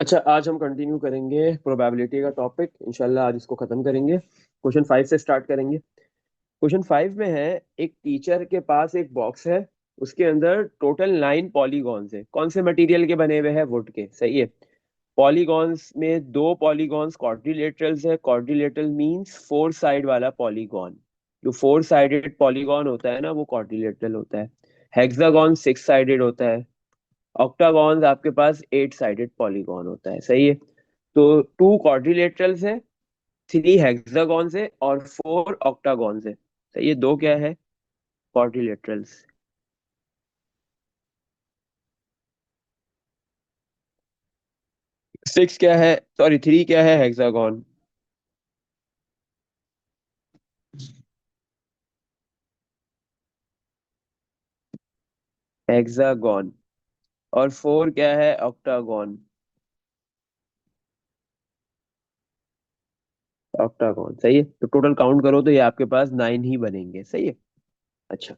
अच्छा, आज हम कंटिन्यू करेंगे प्रोबेबिलिटी का टॉपिक। इंशाल्लाह आज इसको खत्म करेंगे। क्वेश्चन 5 से स्टार्ट करेंगे। क्वेश्चन 5 में है, एक टीचर के पास एक बॉक्स है। उसके अंदर टोटल 9 पॉलीगॉन्स है। कौन से मटेरियल के बने हुए हैं? वुड के। सही है। पॉलीगॉन्स में दो पॉलीगॉन्स क्वाड्रिलेटरल्स है। क्वाड्रिलेटरल मींस फोर साइड वाला पॉलीगॉन। जो फोर साइडेड पॉलीगॉन होता है ना, वो क्वाड्रिलेटरल होता है। हेक्सागॉन सिक्स साइडेड होता है। ऑक्टागॉन्स आपके पास एट साइडेड पॉलीगॉन होता है। सही है। तो टू क्वाड्रिलेटरल्स है, थ्री हेक्सागॉन्स है और फोर ऑक्टागॉन्स है। सही है। दो क्या है? क्वाड्रिलेटरल्स। सिक्स क्या है? सॉरी, थ्री क्या है? हेक्सागॉन। हेक्सागॉन। और फोर क्या है? ऑक्टागॉन। ऑक्टागॉन। सही है। तो टोटल काउंट करो तो ये आपके पास नाइन ही बनेंगे। सही है। अच्छा।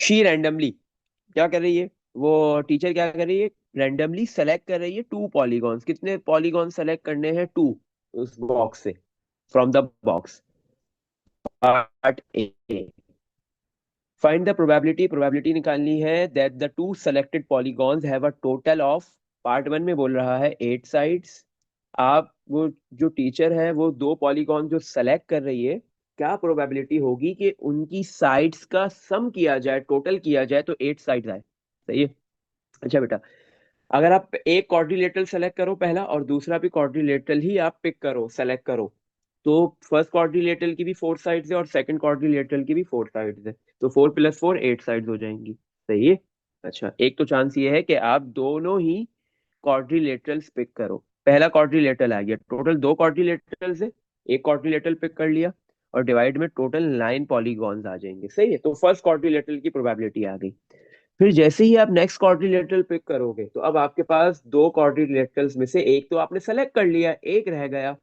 शी रैंडमली क्या कर रही है? वो टीचर क्या कर रही है? रैंडमली सेलेक्ट कर रही है टू पॉलीगॉन्स। कितने पॉलीगॉन सेलेक्ट करने हैं? टू। उस बॉक्स से, from the box. Part A, find the probability. Probability निकालनी है that the two selected polygons have a total of. Part one में बोल रहा है एट साइड्स। आप वो जो टीचर है वो दो पॉलीगॉन जो सेलेक्ट कर रही है, क्या प्रोबेबिलिटी होगी कि उनकी साइड्स का सम किया जाए, टोटल किया जाए तो एट साइड्स आए? सही है। अच्छा बेटा, अगर आप एक क्वाड्रिलेटरल सेलेक्ट करो पहला, और दूसरा भी क्वाड्रिलेटरल ही आप पिक करो, सेलेक्ट करो, तो फर्स्ट क्वाड्रिलेटरल की भी फोर साइड्स है और सेकंड क्वाड्रिलेटरल की भी फोर साइड्स है। तो four plus four eight sides हो जाएंगी। सही है। अच्छा, एक तो चांस ये है कि आप दोनों ही क्वाड्रिलेटरल्स पिक करो। पहला क्वाड्रिलेटरल आ गया, टोटल दो क्वाड्रिलेटरल्स है। एक क्वाड्रिलेटरल पिक कर लिया और डिवाइड में टोटल नाइन पॉलीगॉन्स आ जाएंगे। सही है। तो फर्स्ट क्वाड्रिलेटरल की प्रोबेबिलिटी आ गई। फिर जैसे ही आप नेक्स्ट क्वाड्रिलेटरल पिक करोगे तो अब आपके पास दो क्वाड्रिलेटरल्स में से एक तो आपने सेलेक्ट कर लिया, एक रह गया।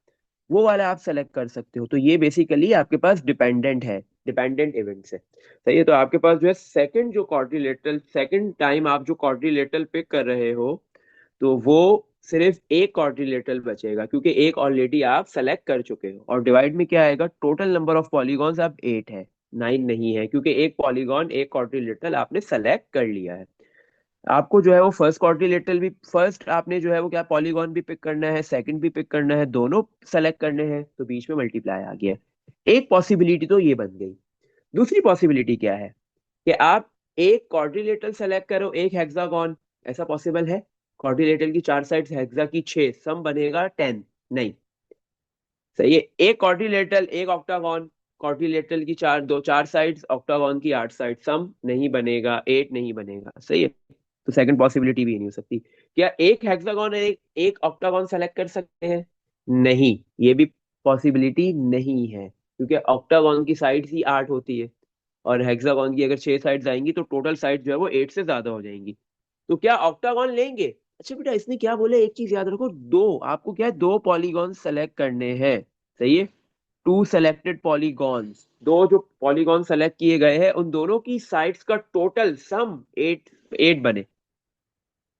वो वाला आप सेलेक्ट कर सकते हो। तो ये बेसिकली आपके पास डिपेंडेंट है, डिपेंडेंट इवेंट्स है। सही है। तो आपके पास जो है सेकंड जो क्वाड्रिलेटरल, सेकंड टाइम आप जो क्वाड्रिलेटरल पिक कर रहे हो, तो वो सिर्फ एक क्वाड्रिलेटरल बचेगा, क्योंकि एक ऑलरेडी आप सेलेक्ट कर चुके हो। और डिवाइड में क्या आएगा? टोटल नंबर ऑफ पॉलीगॉन्स अब एट है, नाइन नहीं है, क्योंकि एक पॉलीगॉन, एक क्वाड्रिलेटरल आपने सेलेक्ट कर लिया है। आपको जो है वो फर्स्ट क्वाड्रिलेटरल भी, फर्स्ट आपने जो है वो क्या पॉलीगॉन भी पिक करना है, सेकंड भी पिक करना है, दोनों सेलेक्ट करने हैं, तो बीच में मल्टीप्लाई आ गया। एक पॉसिबिलिटी तो ये बन गई। दूसरी पॉसिबिलिटी क्या है? कि आप एक क्वाड्रिलेटरल सेलेक्ट करो, एक हेक्सागोन। ऐसा पॉसिबल है? क्वाड्रिलेटरल की चार साइड्स, हेक्सा की छह, सम बनेगा टेन। नहीं। सही है। एक क्वाड्रिलेटरल, एक ऑक्टागोन। क्वाड्रिलेटरल की चार, दो चार साइड्स, ऑक्टागोन की आठ साइड, सम नहीं बनेगा, एट नहीं बनेगा। सही है। तो सेकंड पॉसिबिलिटी भी नहीं हो सकती। क्या एक हेक्सागोन एक एक ऑक्टागोन सेलेक्ट कर सकते हैं? नहीं, ये भी पॉसिबिलिटी नहीं है, क्योंकि ऑक्टागोन की साइड्स ही आठ होती है और हेक्सागोन की अगर छह साइड्स आएंगी तो टोटल साइड जो है वो एट से ज्यादा हो जाएंगी। तो क्या ऑक्टागोन लेंगे? अच्छा बेटा, इसने क्या बोला, एक चीज याद रखो, दो आपको क्या है, दो पॉलीगॉन सेलेक्ट करने हैं। सही है। टू सेलेक्टेड पॉलीगॉन्स, दो जो पॉलीगॉन सेलेक्ट किए गए हैं उन दोनों की साइड्स का टोटल सम एट, एट बने।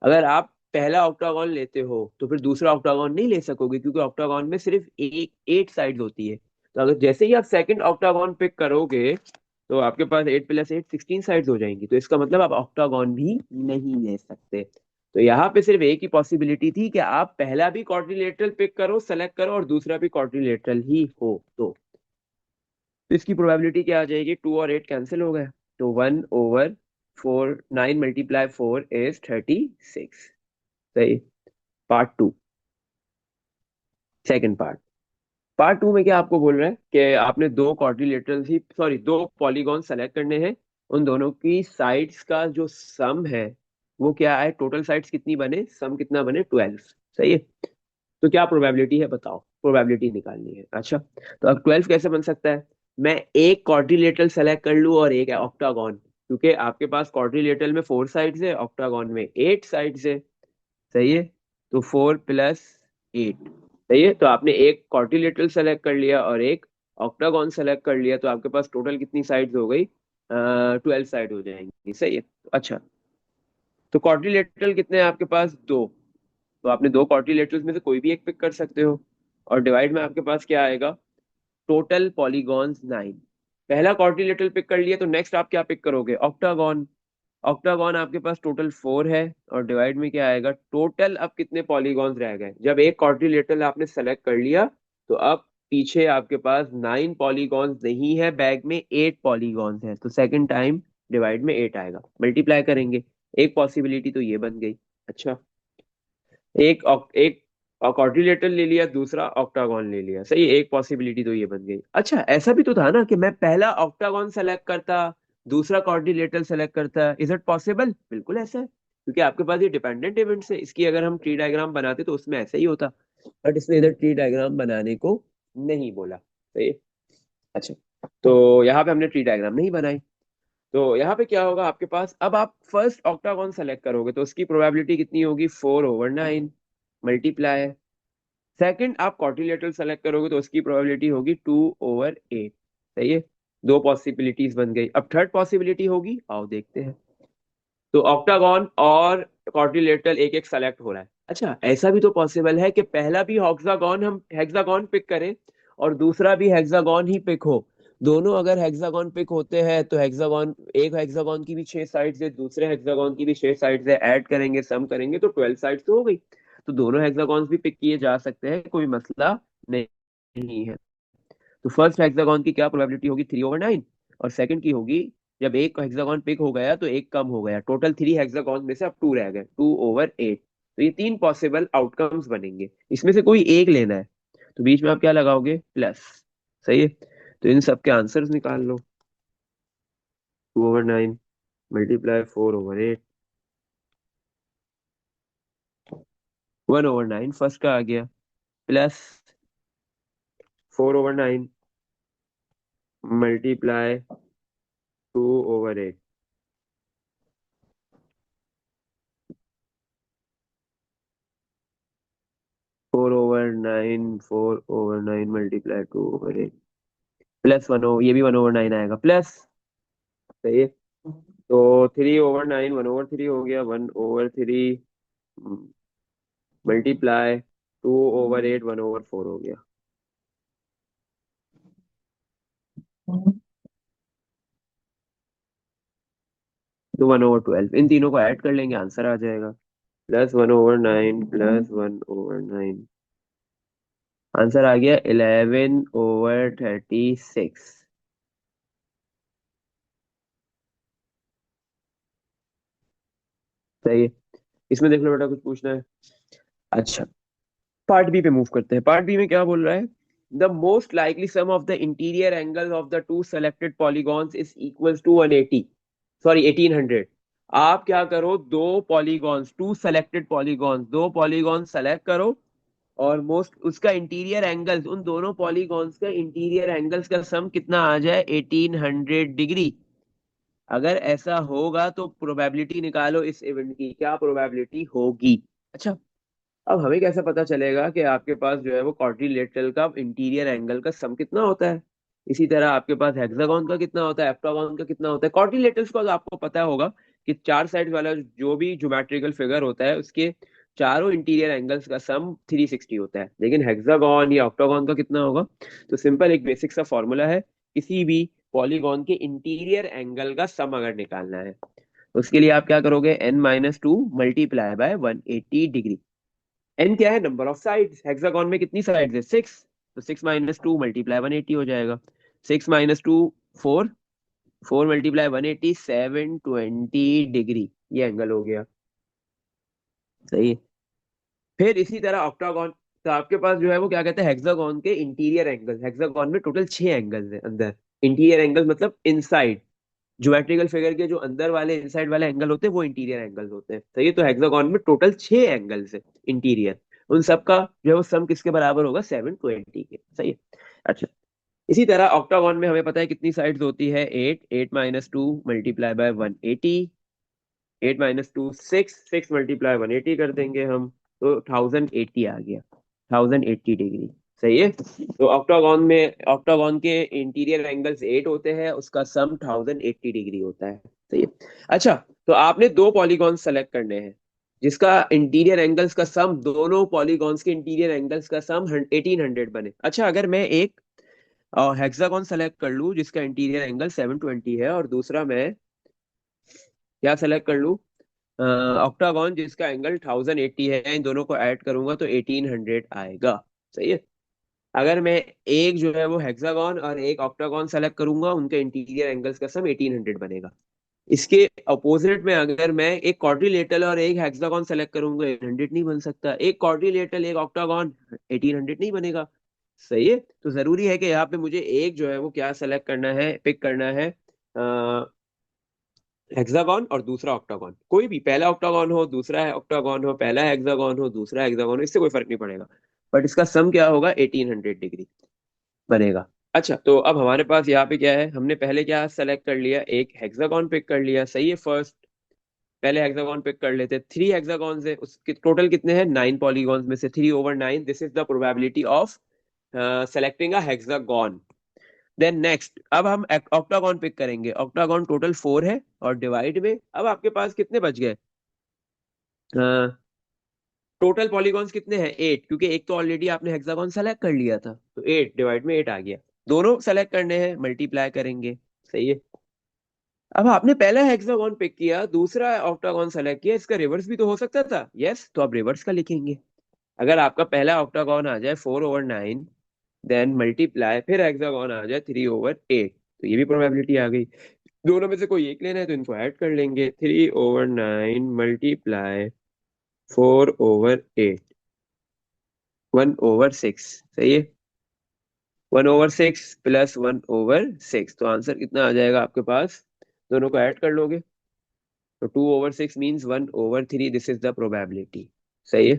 अगर आप पहला ऑक्टागोन लेते हो तो फिर दूसरा ऑक्टागोन नहीं ले सकोगे, क्योंकि ऑक्टागोन में सिर्फ एक एट साइड होती है। तो अगर जैसे ही आप सेकंड ऑक्टागोन पिक करोगे तो आपके पास eight plus eight sixteen sides हो जाएंगी। तो इसका मतलब आप ऑक्टागोन भी नहीं ले सकते। तो यहाँ पे सिर्फ एक ही पॉसिबिलिटी थी कि आप पहला भी क्वाड्रिलेटरल पिक करो, सेलेक्ट करो, और दूसरा भी क्वाड्रिलेटरल ही हो। तो इसकी प्रोबेबिलिटी क्या आ जाएगी? टू और एट कैंसिल हो गए, तो one over four, nine multiply four is 36। सही। Part two, second part. Part two में क्या आपको बोल रहा है कि आपने दो क्वाड्रिलेटरल ही, सॉरी, दो पॉलीगॉन सेलेक्ट करने हैं। उन दोनों की साइड्स का जो सम है वो क्या है? टोटल साइड्स कितनी बने, सम कितना बने? 12। सही है। तो क्या प्रोबेबिलिटी है बताओ? प्रोबेबिलिटी निकालनी है। अच्छा, तो अब 12 कैसे बन सकता है? मैं एक क्वाड्रिलेटरल सेलेक्ट कर लूं और एक ऑक्टागोन, क्योंकि आपके पास क्वाड्रिलेटरल में फोर साइड्स है, ऑक्टागोन में एट साइड्स है। सही है। तो फोर प्लस एट। सही है। तो आपने एक क्वाड्रिलेटरल सेलेक्ट कर लिया और एक ऑक्टागोन सेलेक्ट कर लिया, तो आपके पास टोटल कितनी साइड्स हो गई? 12 साइड हो जाएंगी। सही है। अच्छा, तो क्वाड्रिलेटरल कितने हैं आपके पास? दो। तो आपने दो क्वाड्रिलेटरल्स में से कोई भी एक पिक कर सकते हो। और डिवाइड में आपके पास क्या आएगा, टोटल पॉलीगॉन्स 9। पहला क्वाड्रिलेटरल पिक कर लिया, तो नेक्स्ट आप क्या पिक करोगे, ऑक्टागॉन। ऑक्टागॉन आपके पास टोटल 4 है, और डिवाइड में क्या आएगा, टोटल अब कितने पॉलीगॉन्स रह गए। जब एक क्वाड्रिलेटरल आपने सेलेक्ट कर लिया, तो अब पीछे आपके पास 9 पॉलीगॉन्स नहीं है बैग में, 8 पॉलीगॉन्स है। तो सेकंड टाइम डिवाइड में 8 आएगा, मल्टीप्लाई करेंगे। एक पॉसिबिलिटी तो ये बन गई। अच्छा, एक क्वाड्रिलेटरल ले लिया, दूसरा ऑक्टागॉन ले लिया, सही, एक पॉसिबिलिटी तो ये बन गई। अच्छा, ऐसा भी तो था ना कि मैं पहला ऑक्टागॉन सेलेक्ट करता, दूसरा क्वाड्रिलेटरल सेलेक्ट करता। Is it possible? बिल्कुल ऐसा है, क्योंकि आपके पास ये डिपेंडेंट इवेंट्स है। इसकी अगर हम ट्री डायग्राम बनाते तो उसमें ऐसा ही होता, बट इसने इधर ट्री डायग्राम बनाने को नहीं बोला। सही है। अच्छा, तो यहाँ पे हमने ट्री डायग्राम नहीं बनाई। तो यहाँ पे क्या होगा आपके पास, अब आप फर्स्ट ऑक्टागॉन सेलेक्ट करोगे तो उसकी प्रोबेबिलिटी कितनी होगी, 4/9 मल्टीप्लाई। सेकंड आप क्वाड्रिलेटरल सेलेक्ट करोगे तो उसकी प्रोबेबिलिटी होगी 2/8। सही है, दो पॉसिबिलिटीज बन गई। अब थर्ड पॉसिबिलिटी होगी, आओ देखते हैं। तो ऑक्टागॉन और क्वाड्रिलेटरल एक एक सेलेक्ट हो रहा है। अच्छा, ऐसा भी तो पॉसिबल है कि पहला भी हेक्सागोन हम हेक्सागोन पिक करें, और दूसरा भी हेक्सागोन ही पिक हो। दोनों अगर हेक्सागोन पिक होते हैं तो हेक्सागोन, एक हेक्सागोन की भी 6 साइड्स है, दूसरे हेक्सागोन की भी 6 साइड्स है, ऐड करेंगे, सम करेंगे तो 12 साइड्स तो हो गई। तो दोनों हेक्सागोन्स भी पिक किए जा सकते हैं, कोई मसला नहीं है। तो फर्स्ट हेक्सागोन की क्या प्रोबेबिलिटी होगी, 3/9। और सेकंड की होगी, जब एक हेक्सागोन पिक हो गया तो एक कम हो गया, टोटल 3 हेक्सागोन में से अब 2 रह गए, 2/8। तो ये 3 पॉसिबल आउटकम्स बनेंगे, इसमें से कोई एक लेना है। तो बीच में आप क्या लगाओगे, प्लस। सही है, तो इन सब के आंसर्स निकाल लो। 2/9 मल्टीप्लाई 4/8, 1/9 फर्स्ट का आ गया, प्लस 4/9 मल्टीप्लाई 2/8। 4/9, 4/9 मल्टीप्लाई 2/8, प्लस 1, ये भी 1/9 आएगा, प्लस। सही है, तो 3/9 1/3 हो गया, 1/3 मल्टीप्लाई 2/8, 1/4 हो गया। तो 1/12, इन तीनों को ऐड कर लेंगे, आंसर आ जाएगा। प्लस 1/9 प्लस 1/9, आंसर आ गया 11/36। सही है, इसमें देख लो बेटा, कुछ पूछना है? अच्छा, पार्ट बी पे मूव करते हैं। पार्ट बी में क्या बोल रहा है, the most likely sum of the interior angle of the two selected polygons is equals to 180, sorry 1800। आप क्या करो, दो पॉलीगॉन्स, टू सेलेक्टेड पॉलीगॉन्स, दो पॉलीगॉन सेलेक्ट करो, और मोस्ट उसका इंटीरियर एंगल्स, उन दोनों पॉलीगॉन्स का इंटीरियर एंगल्स का सम कितना आ जाए, 1800 डिग्री। अगर ऐसा होगा तो प्रोबेबिलिटी निकालो इस इवेंट की, क्या प्रोबेबिलिटी होगी। अच्छा, अब हमें कैसे पता चलेगा कि आपके पास जो है वो क्वाड्रिलेटरल का इंटीरियर एंगल का सम कितना होता है। इसी तरह आपके पास हेक्सागोन का कितना होता है, हेप्टागोन का कितना होता है। क्वाड्रिलेटरल्स को आपको पता होगा कि चार साइड वाला जो भी ज्योमेट्रिकल फिगर होता है उसके चारों इंटीरियर एंगल्स का सम 360 होता है। लेकिन हेक्सागोन या ऑक्टागोन का कितना होगा, तो सिंपल एक बेसिक सा फॉर्मूला है, किसी भी पॉलीगॉन के इंटीरियर एंगल का सम अगर निकालना है, उसके लिए आप क्या करोगे, n-2 multiply by 180 degree. N क्या है, नंबर ऑफ साइड्स, हेक्सागोन में कितनी साइड्स है, 6। तो 6 - 2 मल्टीप्लाई 180 हो जाएगा। 6 - 2 4, 4 मल्टीप्लाई 180, 720 डिग्री, ये एंगल हो गया। सही है, फिर इसी तरह ऑक्टागोन, तो आपके पास जो है वो क्या कहते हैं, हेक्सागोन के इंटीरियर एंगल, हेक्सागोन में टोटल 6 एंगल्स है अंदर। इंटीरियर एंगल मतलब इनसाइड, ज्योमेट्रिकल फिगर के जो अंदर वाले इनसाइड वाले एंगल होते हैं वो इंटीरियर एंगल्स होते हैं। सही है, तो हेक्सागोन में टोटल 6 एंगल्स है इंटीरियर, उन सब का जो है वो सम किसके बराबर होगा, 720 के। सही है। अच्छा, इसी तरह ऑक्टागोन में हमें पता है कितनी साइड्स होती है, 8, 8 - 2 मल्टीप्लाई बाय 180, 8 - 2 6, 6 मल्टीप्लाई 180 कर देंगे हम, तो 1080 आ गया, 1080 डिग्री। सही है, तो ऑक्टागोन में, ऑक्टागोन के इंटीरियर एंगल्स 8 होते हैं, उसका सम 1080 डिग्री होता है। सही है। अच्छा, तो आपने दो पॉलीगॉन सेलेक्ट करने हैं, जिसका इंटीरियर एंगल्स का सम, दोनों पॉलीगॉन्स के इंटीरियर एंगल्स का सम 1800 बने। अच्छा, अगर मैं एक हेक्सागोन सेलेक्ट कर लूं जिसका इंटीरियर एंगल 720 है, और दूसरा मैं क्या सेलेक्ट कर लूं, ऑक्टागोन जिसका एंगल 1080 है, इन दोनों को ऐड करूंगा तो 1800 आएगा। सही है। अगर मैं एक जो है वो हेक्सागोन और एक ऑक्टागोन सेलेक्ट करूंगा, उनके इंटीरियर एंगल्स का सम 1800 बनेगा। इसके अपोजिट में अगर मैं एक क्वाड्रिलेटरल और एक हेक्सागोन सेलेक्ट करूंगा, 800 नहीं बन सकता। एक क्वाड्रिलेटरल एक ऑक्टागोन, 1800 नहीं बनेगा। सही है। तो जरूरी है कि यहाँ पे मुझे एक जो है वो क्या सेलेक्ट करना है, पिक करना है, हेक्सागोन और दूसरा ऑक्टागोन। कोई भी, पहला ऑक्टागोन हो दूसरा है ऑक्टागोन हो, पहला हेक्सागोन हो दूसरा हेक्सागोन हो, इससे कोई फर्क नहीं पड़ेगा। बट इसका सम क्या होगा, 1800 डिग्री बनेगा। अच्छा, तो अब हमारे पास यहाँ पे क्या है, हमने पहले क्या सेलेक्ट कर लिया, एक हेक्सागोन पिक कर लिया। सही है। फर्स्ट पहले हेक्सागोन पिक कर लेते हैं। 3 हेक्सागॉन्स है, उसके टोटल कितने हैं, 9 पॉलीगॉन्स में से 3/9, this is the probability of selecting a hexagon. Then next, अब हम ऑक्टागोन पिक करेंगे। ऑक्टागोन टोटल 4 है, और डिवाइड में अब आपके पास कितने बच गए, टोटल पॉलीगॉन्स कितने हैं, 8, क्योंकि एक तो ऑलरेडी आपने हेक्सागोन सेलेक्ट कर लिया था, तो 8 डिवाइड में 8 आ गया। दोनों सेलेक्ट करने हैं, मल्टीप्लाई करेंगे। सही है। अब आपने पहला हेक्सागोन पिक किया, दूसरा ऑक्टागोन सेलेक्ट किया, इसका रिवर्स भी तो हो सकता था। यस, तो आप रिवर्स का लिखेंगे। अगर आपका पहला ऑक्टागोन आ जाए 4/9, देन मल्टीप्लाई, फिर हेक्सागोन आ जाए 3/8, तो ये भी प्रोबेबिलिटी आ गई। दोनों में से कोई एक लेना है तो इनको ऐड कर लेंगे। 3/9 मल्टीप्लाई 4/8, 1/6। सही है। 1/6 प्लस 1/6, तो आंसर कितना आ जाएगा आपके पास, दोनों को ऐड कर लोगे तो 2/6 means 1/3, this is the probability. सही है।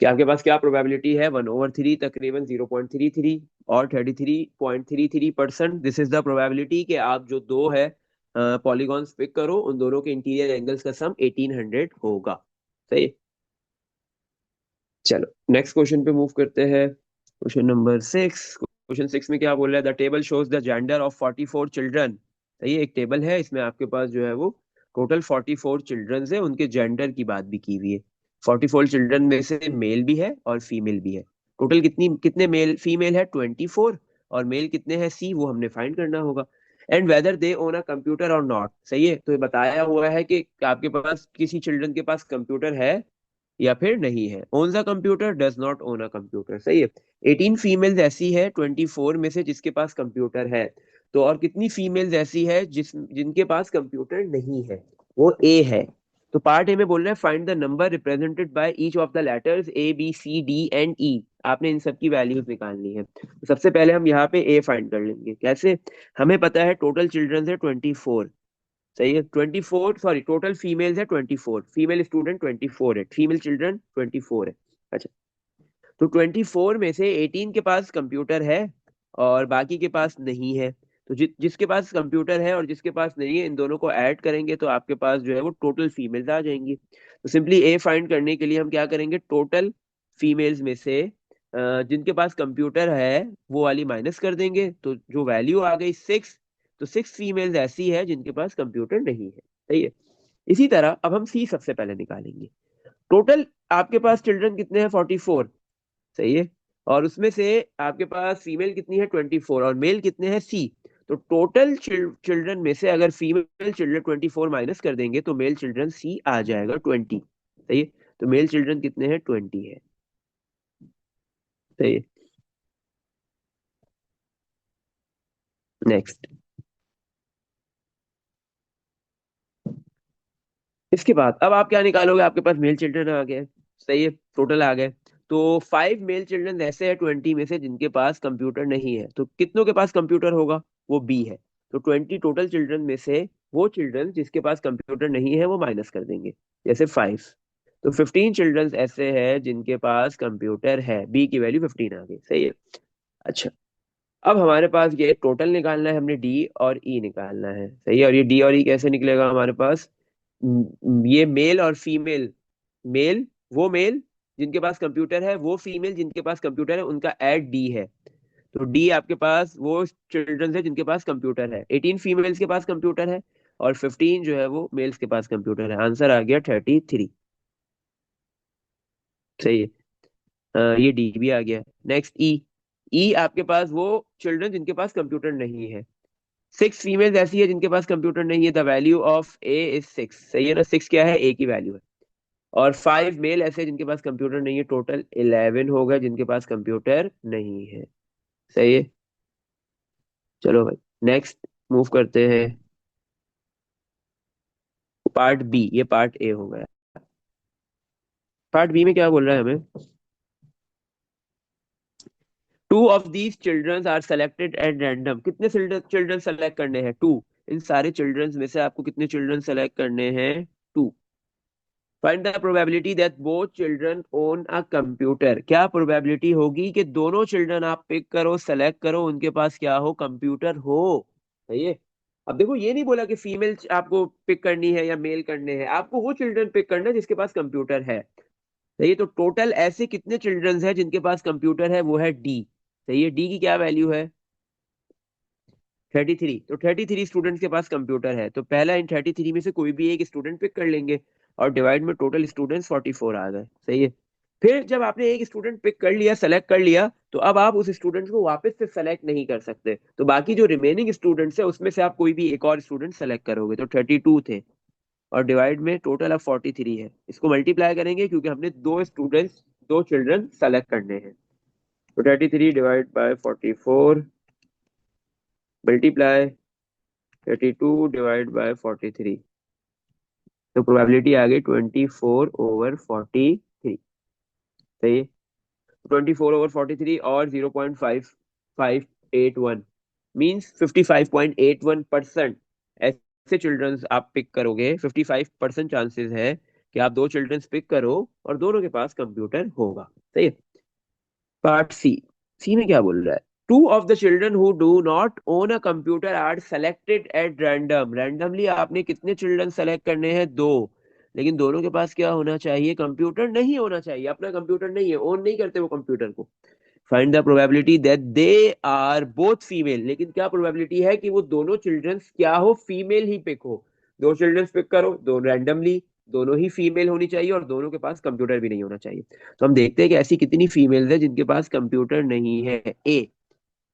कि आपके पास क्या प्रोबेबिलिटी है, 1/3 तकरीबन 0.33 और 33.33%, दिस इज द प्रोबेबिलिटी कि आप जो दो है पॉलीगॉन्स पिक करो, उन दोनों के इंटीरियर एंगल्स का सम 1800 होगा। सही है? चलो नेक्स्ट क्वेश्चन पे मूव करते हैं। Question number 6। क्वेश्चन 6 में क्या बोल रहा है, the table shows the gender of 44 children. सही है। एक टेबल है, इसमें आपके पास जो है वो टोटल 44 चिल्ड्रन है, उनके जेंडर की बात भी की हुई है। 44 चिल्ड्रन में से मेल भी है और फीमेल भी है। टोटल कितने मेल फीमेल है, 24, और मेल कितने हैं, सी, वो हमने फाइंड करना होगा। And whether they own a computer और नॉट। सही है। तो ये बताया हुआ है कि आपके पास किसी चिल्ड्रन के पास कंप्यूटर है या फिर नहीं है। Owns a computer, does not own a computer. सही है। 18 फीमेल्स ऐसी है 24 में से जिसके पास कंप्यूटर है। तो और कितनी फीमेल्स ऐसी है जिनके पास कंप्यूटर नहीं है, वो ए है। तो पार्ट ए में बोल रहे हैं find the number represented by each of the letters A B C D and E। आपने इन सब की वैल्यूज निकालनी है। तो सबसे पहले हम यहाँ पे ए फाइंड कर लेंगे। कैसे, हमें पता है टोटल चिल्ड्रंस है 24। सही है। 24, सॉरी, टोटल फीमेल्स है 24, फीमेल स्टूडेंट 24 है, फीमेल चिल्ड्रन 24 है। अच्छा, तो 24 में से 18 के पास कंप्यूटर है और बाकी के पास नहीं है। तो जिसके पास कंप्यूटर है और जिसके पास नहीं है, इन दोनों को ऐड करेंगे तो आपके पास जो है वो टोटल फीमेल्स आ जाएंगी। तो सिंपली ए फाइंड करने के लिए हम क्या करेंगे, टोटल फीमेल्स में से जिनके पास कंप्यूटर है वो वाली माइनस कर देंगे, तो जो वैल्यू आ गई 6। तो 6 फीमेल्स ऐसी है जिनके पास कंप्यूटर नहीं है। सही है। इसी तरह अब हम सी सबसे पहले निकालेंगे। टोटल आपके पास चिल्ड्रन कितने हैं, 44। सही है। और उसमें से आपके पास फीमेल कितनी है, 24, और मेल कितने हैं, सी। तो टोटल चिल्ड्रन में से अगर फीमेल चिल्ड्रन 24 माइनस कर देंगे तो मेल चिल्ड्रन सी आ जाएगा 20। सही है। तो मेल चिल्ड्रन कितने हैं, 20 है। सही है। नेक्स्ट, इसके बाद अब आप क्या निकालोगे, आपके पास मेल चिल्ड्रन आ गए। सही है। टोटल आ गए। तो 5 मेल चिल्ड्रन ऐसे हैं 20 में से जिनके पास कंप्यूटर नहीं है। तो कितनों के पास कंप्यूटर होगा, वो बी है। तो 20 टोटल चिल्ड्रन में से वो चिल्ड्रन जिसके पास कंप्यूटर नहीं है वो माइनस कर देंगे, जैसे 5। तो 15 चिल्ड्रन ऐसे हैं जिनके पास कंप्यूटर है, बी की वैल्यू 15 आ गई। सही है। अच्छा, अब हमारे पास ये टोटल निकालना है, हमने डी और ई निकालना है। सही है। और ये डी और ई कैसे निकलेगा हमारे पास, ये मेल और फीमेल, मेल, वो मेल जिनके पास कंप्यूटर है, वो फीमेल जिनके पास कंप्यूटर है, उनका ऐड डी है। तो डी आपके पास वो चिल्ड्रन है जिनके पास कंप्यूटर है। 18 फीमेल्स के पास कंप्यूटर है और 15 जो है वो मेल्स के पास कंप्यूटर है। आंसर आ गया 33। सही है। ये डी भी आ गया। नेक्स्ट ई। ई आपके पास वो चिल्ड्रन जिनके पास कंप्यूटर नहीं है। 6 फीमेल्स ऐसी है जिनके पास कंप्यूटर नहीं है, the value of A is 6। सही है ना, 6 क्या है, ए की वैल्यू है। और 5 मेल ऐसे हैं जिनके पास कंप्यूटर नहीं है, टोटल 11 हो गए जिनके पास कंप्यूटर नहीं है। सही है। चलो भाई, नेक्स्ट मूव करते हैं। पार्ट बी, ये पार्ट ए हो गया। पार्ट बी में क्या बोल रहा है हमें? Two of these childrens are selected at random. कितने चिल्ड्रन सेलेक्ट करने हैं? टू। इन सारे चिल्ड्रंस में से आपको कितने चिल्ड्रन सेलेक्ट करने हैं? Two. Find the probability that both children own a computer. क्या प्रोबेबिलिटी होगी कि दोनों चिल्ड्रन आप पिक करो, सेलेक्ट करो, उनके पास क्या हो, कंप्यूटर हो। सही है। अब देखो, ये नहीं बोला कि फीमेल आपको पिक करनी है या मेल करने हैं, आपको वो चिल्ड्रन पिक करना है जिसके पास कंप्यूटर है। सही है। तो टोटल ऐसे कितने चिल्ड्रंस हैं जिनके पास कंप्यूटर है? वो है डी। सही है। डी की क्या वैल्यू है? 33। तो 33 स्टूडेंट्स के पास कंप्यूटर है, तो पहला इन 33 में से कोई भी एक स्टूडेंट पिक कर लेंगे। और डिवाइड में टोटल स्टूडेंट्स 44 आ गए। सही है। फिर जब आपने एक स्टूडेंट पिक कर लिया, सेलेक्ट कर लिया, तो अब आप उस स्टूडेंट को वापस से सेलेक्ट नहीं कर सकते, तो बाकी जो रिमेनिंग स्टूडेंट्स है उसमें से आप कोई भी एक और स्टूडेंट सेलेक्ट करोगे। तो 32 थे, और डिवाइड में टोटल अब 43 है। इसको मल्टीप्लाई करेंगे क्योंकि हमने दो चिल्ड्रन सेलेक्ट करने हैं। तो 33 divide by 44 multiply 32 divide by 43। तो प्रोबेबिलिटी आ गई 24/43। सही है। 24/43 और 0.5581 मीन्स 55.81%। ऐसे चिल्ड्रंस आप पिक करोगे, 55% चांसेस है कि आप दो चिल्ड्रंस पिक करो और दोनों के पास कंप्यूटर होगा। सही है। पार्ट सी। सी में क्या बोल रहा है? Two of the children who do not own a computer are selected at random. Randomly आपने कितने चिल्ड्रन सेलेक्ट करने हैं? दो। लेकिन दोनों के पास क्या होना चाहिए? कंप्यूटर नहीं होना चाहिए। अपना कंप्यूटर नहीं है, ओन नहीं करते वो कंप्यूटर को। Find the probability that they are both female. लेकिन क्या प्रोबेबिलिटी है कि वो दोनों चिल्ड्रंस क्या हो, फीमेल ही पिक हो। दो चिल्ड्रंस पिक करो, दो रैंडमली, दोनों ही फीमेल होनी चाहिए और दोनों के पास कंप्यूटर भी नहीं होना चाहिए। तो हम देखते हैं कि ऐसी कितनी फीमेल्स है जिनके पास कंप्यूटर नहीं है। ए।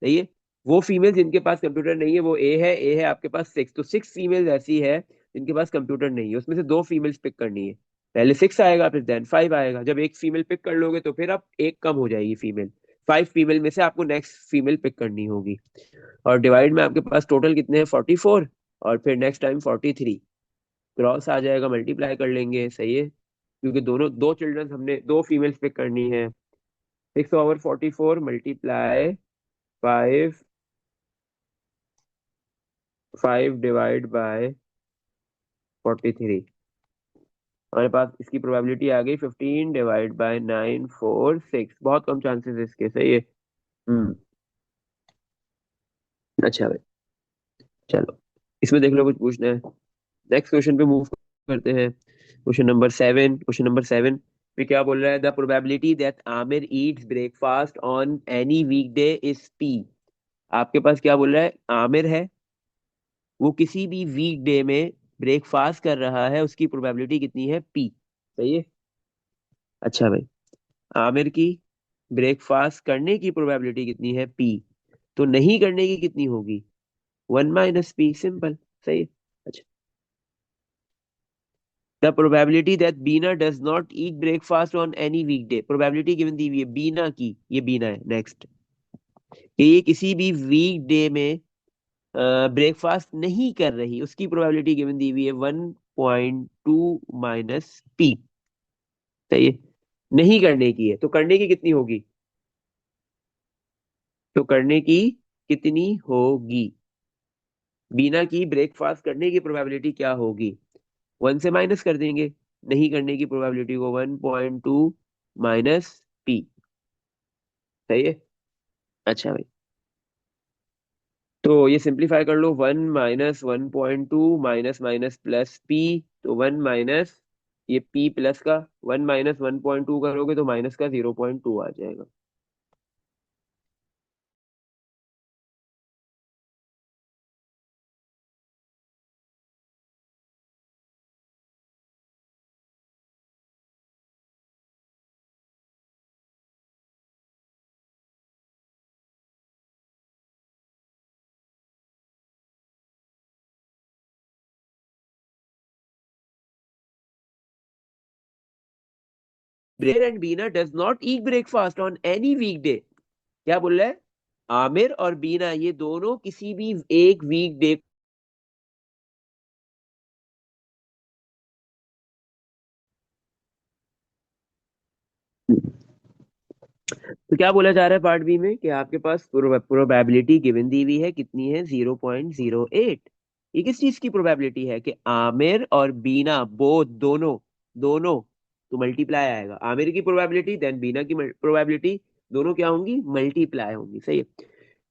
सही है। वो फीमेल जिनके पास कंप्यूटर नहीं है वो ए है। ए है आपके पास 6, तो 6 फीमेल्स ऐसी है जिनके पास कंप्यूटर नहीं है, उसमें से दो फीमेल्स पिक करनी है। पहले 6 आएगा, फिर देन 5 आएगा। जब एक फीमेल पिक कर लोगे तो फिर आप एक कम हो जाएगी फीमेल। 5 फीमेल में से आपको नेक्स्ट फीमेल पिक करनी होगी। और डिवाइड में आपके पास टोटल कितने हैं? 44। और फिर नेक्स्ट टाइम 43। क्रॉस आ जाएगा, मल्टीप्लाई कर लेंगे। सही है। क्योंकि दोनों दो चिल्ड्रन हमने दो फीमेल्स पिक करनी है। 6/44 मल्टीप्लाई 5। 5 divide by 43। हमारे पास इसकी प्रोबेबिलिटी आ गई 15 डिवाइड बाय 946। बहुत कम चांसेस है इसके। सही है। हम्म। अच्छा भाई, चलो इसमें देख लो कुछ पूछना है। नेक्स्ट क्वेश्चन पे मूव करते हैं। क्वेश्चन नंबर 7 पे क्या बोल रहा है? The probability that Aamir Yeats breakfast on any weekday is P. आपके पास क्या बोल रहा है? आमिर है, वो किसी भी वीकडे में ब्रेकफास्ट कर रहा है, उसकी प्रोबेबिलिटी कितनी है? पी। सही है। अच्छा भाई, आमिर की ब्रेकफास्ट करने की प्रोबेबिलिटी कितनी है? पी। तो नहीं करने की कितनी होगी? 1 - पी, सिंपल। सही है। अच्छा। The probability that Bina does not eat breakfast on any weekday. Probability given दी हुई है बीना की, ये बीना है नेक्स्ट, कि ये किसी भी वीकडे में ब्रेकफास्ट नहीं कर रही, उसकी प्रोबेबिलिटी गिवन दी हुई है 1.2 - पी। सही है। नहीं करने की है, तो करने की कितनी होगी? तो करने की कितनी होगी? बीना की ब्रेकफास्ट करने की प्रोबेबिलिटी क्या होगी? 1 से माइनस कर देंगे नहीं करने की प्रोबेबिलिटी को। 1.2 - पी। सही है। अच्छा भाई, तो ये सिंप्लीफाई कर लो। 1 - 1.2 माइनस माइनस प्लस पी। तो 1 - ये पी प्लस का 1 - 1.2 करोगे तो माइनस का 0.2 आ जाएगा। Breyer and Bina does not eat breakfast on any weekday. क्या बोल रहा है? आमिर और बीना ये दोनों किसी भी एक वीकडे। तो क्या बोला जा रहा है पार्ट बी में कि आपके पास प्रोबेबिलिटी गिवन दी हुई है, कितनी है? 0.08। ये किस चीज की प्रोबेबिलिटी है? कि आमिर और बीना बोथ दोनों दोनों तो मल्टीप्लाई आएगा। आमिर की प्रोबेबिलिटी देन बीना की प्रोबेबिलिटी, दोनों क्या होंगी? मल्टीप्लाई होंगी। सही है।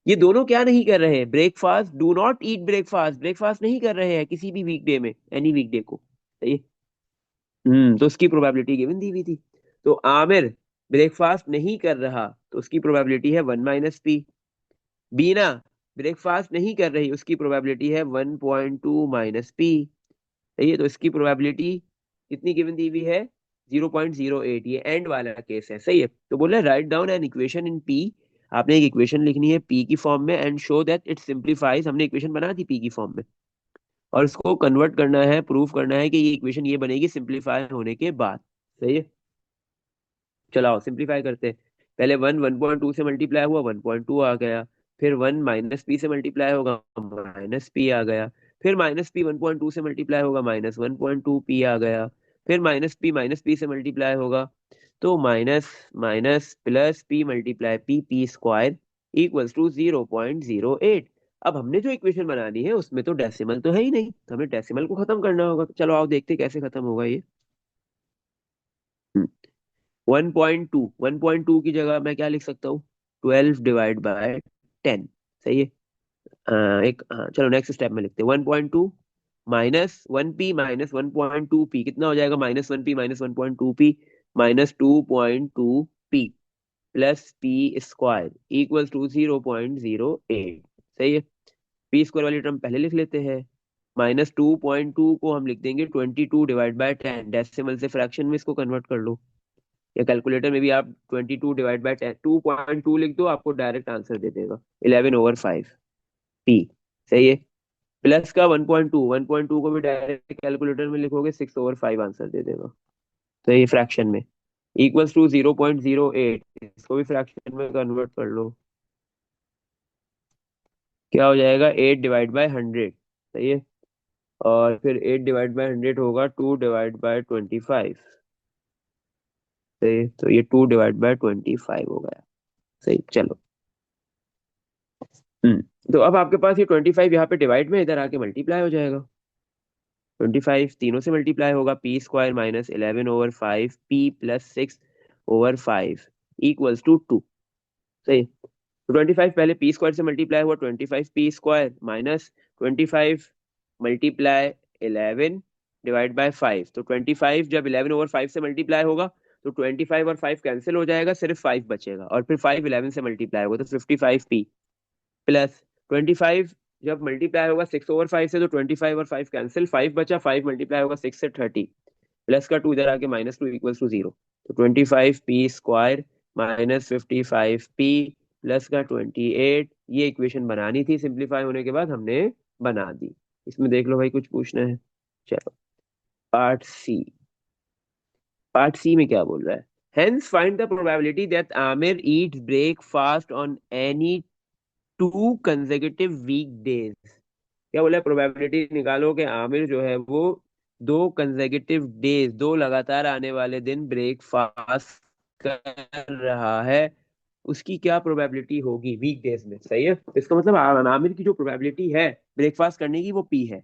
ये दोनों क्या नहीं कर रहे हैं? Breakfast, do not eat breakfast, breakfast नहीं कर रहे हैं किसी भी वीकडे में, एनी वीकडे को। सही है। तो उसकी प्रोबेबिलिटी गिवन दी हुई थी। तो आमिर ब्रेकफास्ट नहीं कर रहा, तो उसकी प्रोबेबिलिटी है 1 - p। बीना ब्रेकफास्ट नहीं कर रही, उसकी प्रोबेबिलिटी है 1.2 - p। सही है। तो इसकी प्रोबेबिलिटी कितनी गिवन दी हुई है? 0.08। ये एंड वाला केस है। सही है। तो बोला write down an equation in P. आपने एक इक्वेशन लिखनी है पी की फॉर्म में, and show that it simplifies. हमने इक्वेशन बना दी पी की फॉर्म में, और इसको कन्वर्ट करना है, प्रूफ करना है कि ये इक्वेशन ये बनेगी सिंप्लीफाई होने के बाद। सही है। चलाओ सिंप्लीफाई करते हैं। पहले 1 से मल्टीप्लाई हुआ, 1.2 आ गया। फिर 1 - p से मल्टीप्लाई होगा, -p आ गया। फिर -p 1.2 से मल्टीप्लाई होगा, -1.2p आ गया। फिर -p से मल्टीप्लाई होगा, तो minus minus plus p multiply p square equals to 0.08। अब हमने जो इक्वेशन बनानी है उसमें तो डेसिमल तो है ही नहीं, तो हमें डेसिमल को खत्म करना होगा। तो चलो आओ देखते हैं कैसे खत्म होगा ये। 1.2 की जगह मैं क्या लिख सकता हूँ? 12/10। सही है। एक हाँ, चलो नेक्स्ट स्टेप में लिखते हैं। 1.2 -1p -1.2p कितना हो जाएगा? -1p -1.2p -2.2p plus p square equals to 0.08। सही है। पी स्क्वायर वाली टर्म पहले लिख लेते हैं। -2.2 को हम लिख देंगे 22/10। डेसिमल से फ्रैक्शन में इसको कन्वर्ट कर लो, या कैलकुलेटर में भी आप 22/10 2.2 लिख दो, आपको डायरेक्ट आंसर दे देगा 11/5 पी। सही है। प्लस का 1.2 को भी डायरेक्ट कैलकुलेटर में लिखोगे 6/5 आंसर दे देगा। तो ये फ्रैक्शन में इक्वल्स टू 0.08, इसको भी फ्रैक्शन में कन्वर्ट कर लो, क्या हो जाएगा? 8/100। सही है। और फिर 8/100 होगा 2/25। सही है। तो ये 2/25 हो गया। सही। चलो। हम्म तो अब आपके पास ये 25 यहाँ पे डिवाइड में इधर आके मल्टीप्लाई हो जाएगा। 25 तीनों से मल्टीप्लाई होगा, p square -11/5 p plus 6/5 equals to 2। सही। तो 25 पहले पी स्क्वायर से मल्टीप्लाई हुआ, 25 पी स्क्वायर माइनस 25 मल्टीप्लाई 11/5। तो 25 जब 11/5 से मल्टीप्लाई होगा, तो 25 और 5 कैंसिल हो जाएगा, सिर्फ 5 बचेगा। और फिर 5 11 से मल्टीप्लाई होगा, तो 55p प्लस 25 जब मल्टीप्लाई होगा 6/5 से, तो 25 और 5 कैंसिल, 5 बचा, 5 मल्टीप्लाई होगा 6 से 30, प्लस का 2 इधर आके -2 इक्वल्स टू 0। तो 25p स्क्वायर -55p प्लस का 28। ये इक्वेशन बनानी थी, सिंप्लीफाई होने के बाद हमने बना दी। इसमें देख लो भाई, कुछ पूछना है? चलो पार्ट सी। पार्ट सी में क्या बोल रहा है? Hence find the probability that Amir eats breakfast on any 2 consecutive weekdays। क्या बोला है? प्रोबेबिलिटी निकालो कि आमिर जो है वो 2 consecutive days, 2 लगातार आने वाले दिन ब्रेकफास्ट कर रहा है, उसकी क्या प्रोबेबिलिटी होगी वीकडेज में। सही है। इसका मतलब आमिर की जो प्रोबेबिलिटी है ब्रेकफास्ट करने की वो पी है।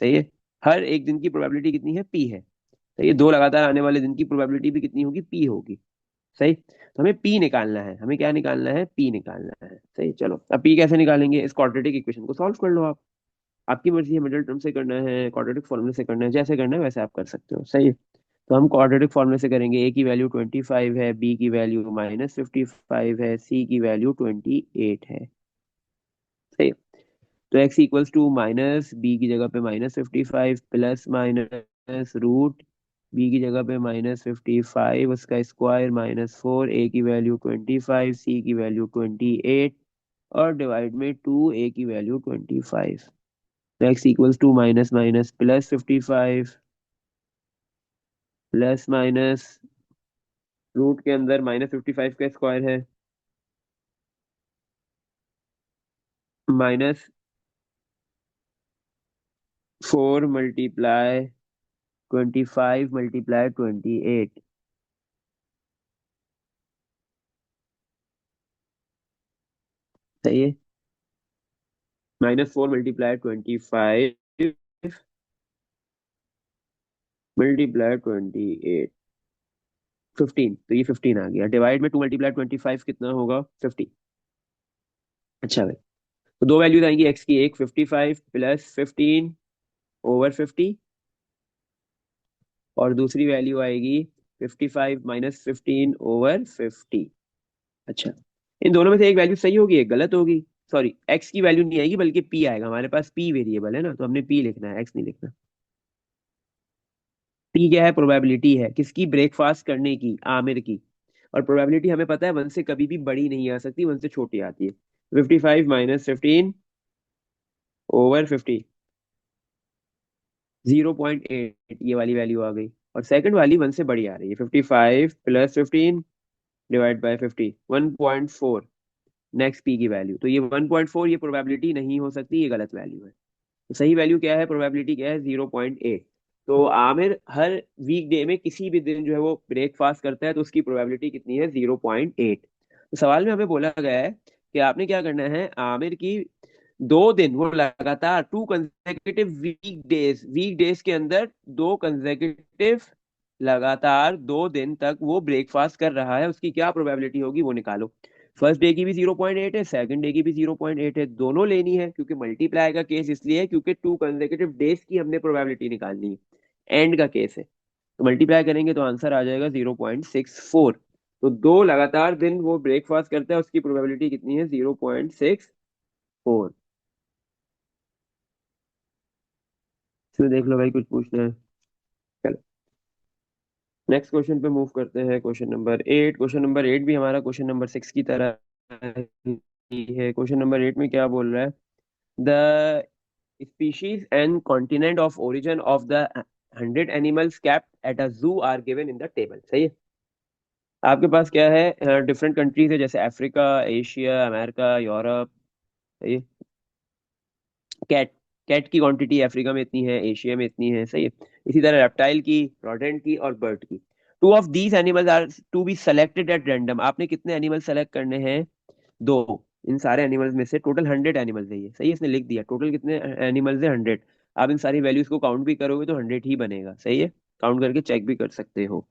सही है। हर एक दिन की प्रोबेबिलिटी कितनी है? पी है। सही है। 2 लगातार आने वाले दिन की प्रोबेबिलिटी भी कितनी होगी? पी होगी। सही। तो हमें पी निकालना है, हमें क्या निकालना है? पी निकालना है। सही। चलो अब पी कैसे निकालेंगे? इस क्वाड्रेटिक इक्वेशन को सॉल्व कर लो आप। आपकी मर्जी है, मिडिल टर्म से करना है, क्वाड्रेटिक फॉर्मूले से करना है, जैसे करना है वैसे आप कर सकते हो। सही है। तो हम क्वाड्रेटिक फॉर्मूले से करेंगे। ए की वैल्यू 25 है, बी की वैल्यू -55 है, सी की वैल्यू 28 है। सही है। तो x equals to minus b की जगह पे -55 प्लस माइनस रूट बी की जगह पे -55 उसका स्क्वायर -4, ए की वैल्यू 25, सी की वैल्यू 28, और डिवाइड में 2, ए की वैल्यू 25। तो x equals to minus minus plus 55 plus minus root के अंदर -55 का स्क्वायर है, -4 × 25 × 28। सही है। -4 × 25 × 28, 15। तो ये 15 आ गया। डिवाइड में 2 × 25 कितना होगा? 50। अच्छा भाई, तो दो वैल्यूज आएंगी एक्स की, एक 55 + 15/50, और दूसरी वैल्यू आएगी 55 - 15/50। अच्छा, इन दोनों में से एक वैल्यू सही होगी, एक गलत होगी। सॉरी, एक्स की वैल्यू नहीं आएगी बल्कि पी आएगा। हमारे पास पी वेरिएबल है ना, तो हमने पी लिखना है, एक्स नहीं लिखना। पी क्या है? प्रोबेबिलिटी है किसकी? ब्रेकफास्ट करने की, आमिर की। और प्रोबेबिलिटी हमें पता है 1 से कभी भी बड़ी नहीं आ सकती, 1 से छोटी आती है। 55 - 15/50, 0.8, ये वाली वैल्यू आ गई। और सेकंड वाली 1 से बड़ी आ रही है, 55 + 15/50, 1.4। नेक्स्ट पी की वैल्यू, तो ये 1.4, ये प्रोबेबिलिटी नहीं हो सकती, ये गलत वैल्यू है। तो सही वैल्यू क्या है? प्रोबेबिलिटी क्या है? 0.8। तो आमिर हर वीक डे में किसी भी दिन जो है वो ब्रेकफास्ट करता है, तो उसकी प्रोबेबिलिटी कितनी है? 0.8। तो सवाल में हमें बोला गया है कि आपने क्या करना है, आमिर की 2 दिन वो लगातार, 2 कंसेक्यूटिव वीक डेज के अंदर 2 कंसेक्यूटिव लगातार 2 दिन तक वो ब्रेकफास्ट कर रहा है, उसकी क्या प्रोबेबिलिटी होगी वो निकालो। फर्स्ट डे की भी 0.8 है, सेकंड डे की भी 0.8 है, दोनों लेनी है, क्योंकि मल्टीप्लाई का केस इसलिए है क्योंकि 2 कंसेक्यूटिव डेज की हमने प्रोबेबिलिटी निकालनी है, एंड का केस है। तो मल्टीप्लाई करेंगे तो आंसर आ जाएगा 0.64। तो 2 लगातार दिन वो ब्रेकफास्ट करता है, उसकी प्रोबेबिलिटी कितनी है? 0.64। इसमें देख लो भाई, कुछ पूछना है? चलो, नेक्स्ट क्वेश्चन पे मूव करते हैं। क्वेश्चन नंबर 8 भी हमारा क्वेश्चन नंबर 6 की तरह ही है। क्वेश्चन नंबर 8 में क्या बोल रहा है? The species and continent of origin of the 100 animals kept at a zoo are given in the table. सही है। आपके पास क्या है? डिफरेंट कंट्रीज है, जैसे अफ्रीका, एशिया, अमेरिका, यूरोप। सही है। कैट कैट की क्वांटिटी अफ्रीका में इतनी है, एशिया में इतनी है। सही है। इसी तरह रेप्टाइल की, रोडेंट की और बर्ड की। Two of these animals are to be selected at random. आपने कितने एनिमल सेलेक्ट करने हैं? 2। इन सारे एनिमल्स में से टोटल 100 एनिमल्स है, ये सही है, इसने लिख दिया टोटल कितने एनिमल्स है, 100। आप इन सारी वैल्यूज को काउंट भी करोगे तो 100 ही बनेगा। सही है, काउंट करके चेक भी कर सकते हो।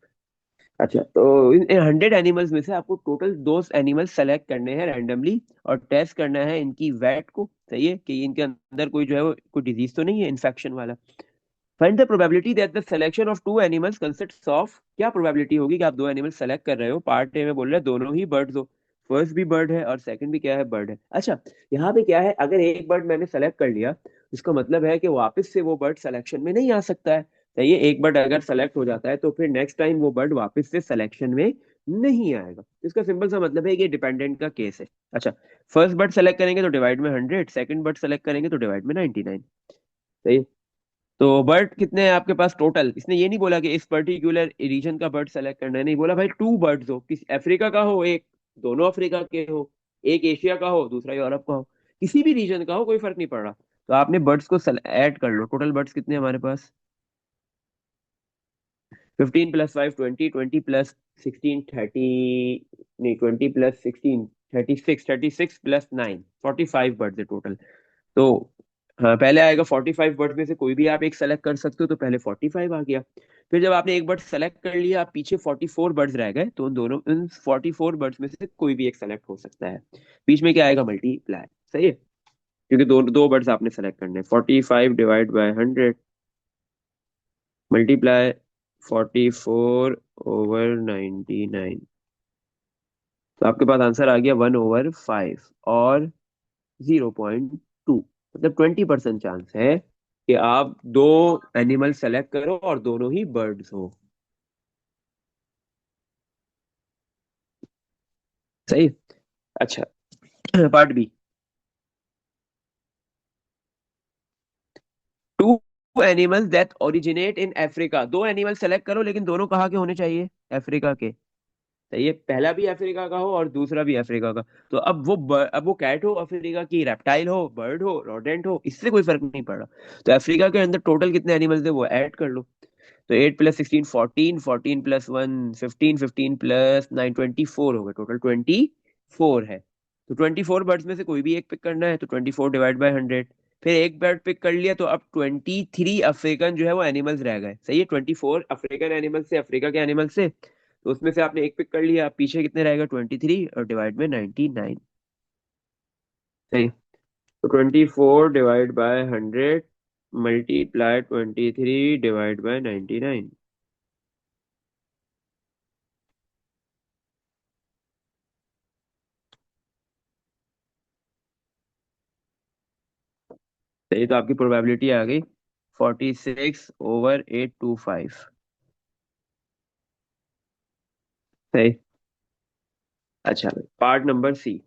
अच्छा, तो इन 100 एनिमल्स में से आपको टोटल 2 एनिमल सेलेक्ट करने हैं रैंडमली, और टेस्ट करना है इनकी वेट को। सही है, कि इनके अंदर कोई जो है वो कोई डिजीज तो नहीं है इन्फेक्शन वाला। Find the probability that the selection of 2 animals consists of. क्या प्रोबेबिलिटी होगी कि आप 2 एनिमल सेलेक्ट कर रहे हो? पार्ट ए में बोल रहे हैं दोनों ही बर्ड्स हो। फर्स्ट भी बर्ड है और सेकंड भी क्या है? बर्ड है। अच्छा, यहाँ पे क्या है, अगर एक बर्ड मैंने सेलेक्ट कर लिया, इसका मतलब है कि वापस से वो बर्ड सिलेक्शन में नहीं आ सकता है। सही है, एक बर्ड अगर सेलेक्ट हो जाता है तो फिर नेक्स्ट टाइम वो बर्ड वापस से सिलेक्शन में नहीं आएगा। इसका सिंपल सा मतलब है कि डिपेंडेंट का केस है। अच्छा, फर्स्ट बर्ड सेलेक्ट करेंगे तो डिवाइड में 100, सेकंड बर्ड सेलेक्ट करेंगे तो डिवाइड में 99। सही है। तो बर्ड कितने हैं आपके पास टोटल? इसने ये नहीं बोला कि इस पर्टिकुलर रीजन का बर्ड सेलेक्ट करना है, नहीं बोला भाई। 2 बर्ड्स हो, किसी अफ्रीका का हो एक, दोनों अफ्रीका के हो, एक एशिया का हो, दूसरा यूरोप का हो, किसी भी रीजन का हो, कोई फर्क नहीं पड़ रहा। तो आपने बर्ड्स को ऐड कर लो। टोटल बर्ड्स कितने हैं हमारे पास? 15 + 5 20, 20 + 16 30, नहीं, 20 + 16 36, 36 + 9 45 बर्ड्स है टोटल। तो हाँ, पहले आएगा 45 बर्ड में से कोई भी आप एक सेलेक्ट कर सकते हो, तो पहले 45 आ गया। फिर जब आपने एक बर्ड सेलेक्ट कर लिया, आप पीछे 44 बर्ड्स रह गए, तो उन दोनों उन 44 बर्ड्स में से कोई भी एक सेलेक्ट हो सकता है। बीच में क्या आएगा? मल्टीप्लाई। सही है, क्योंकि दो दो बर्ड्स आपने सेलेक्ट करने हैं। 45 ÷ 100 मल्टीप्लाई 44/99। तो आपके पास आंसर आ गया 1/5 और 0.2। मतलब 20% चांस है कि आप 2 एनिमल सेलेक्ट करो और दोनों ही बर्ड्स हो। सही। अच्छा, part b. Two animals that originate in Africa. 2 animal select करो, लेकिन दोनों कहाँ के होने चाहिए? अफ्रीका के। सही है, पहला भी अफ्रीका का हो और दूसरा भी अफ्रीका का। तो अब वो कैट हो अफ्रीका की, रेप्टाइल हो, बर्ड हो, रोडेंट हो, इससे कोई फर्क नहीं पड़ रहा। तो अफ्रीका के अंदर टोटल कितने एनिमल्स है वो ऐड कर लो। तो 8 + 16 14, 14 + 1 15, 15 + 9 24 हो गए, टोटल 24 है। तो 24 बर्ड्स में से कोई भी एक पिक करना है, तो 24 ÷ 100। फिर एक बर्ड पिक कर लिया, तो अब 23 अफ्रीकन जो है वो एनिमल्स रह गए। सही है, 24 अफ्रीकन एनिमल्स से, अफ्रीका के एनिमल्स से। तो उसमें से आपने एक पिक कर लिया, अब पीछे कितने रहेगा, 23 और डिवाइड बाय 99। सही। तो 24 ÷ 100 मल्टीप्लाई 23 ÷ 99। सही, तो आपकी प्रोबेबिलिटी आ गई 46/825। सही। अच्छा, part number c.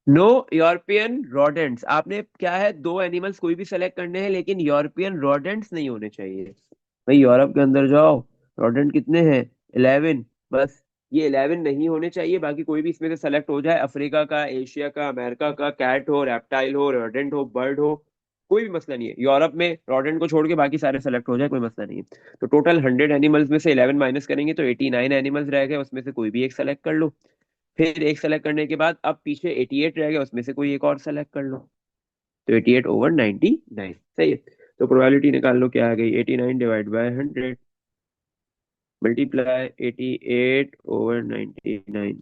No European rodents. आपने क्या है, दो एनिमल्स कोई भी सेलेक्ट करने हैं, लेकिन यूरोपियन रोडेंट्स नहीं होने चाहिए। भाई यूरोप के अंदर जाओ, रोडेंट कितने हैं, 11 बस। ये 11 नहीं होने चाहिए, बाकी कोई भी इसमें से सेलेक्ट हो जाए, अफ्रीका का, एशिया का, अमेरिका का, कैट हो, रेप्टाइल हो, रोडेंट हो, बर्ड हो, कोई भी मसला नहीं है। यूरोप में रोडेंट को छोड़ के बाकी सारे सेलेक्ट हो जाए, कोई मसला नहीं है। तो टोटल 100 एनिमल्स में से 11 माइनस करेंगे तो 89 एनिमल्स रह गए, उसमें से कोई भी एक सेलेक्ट कर लो। फिर एक सेलेक्ट करने के बाद अब पीछे 88 रह गया, उसमें से कोई एक और सेलेक्ट कर लो। तो 88/99। सही है। तो प्रोबेबिलिटी निकाल लो, क्या आ गई, 89 ÷ 100 मल्टीप्लाई 88/99।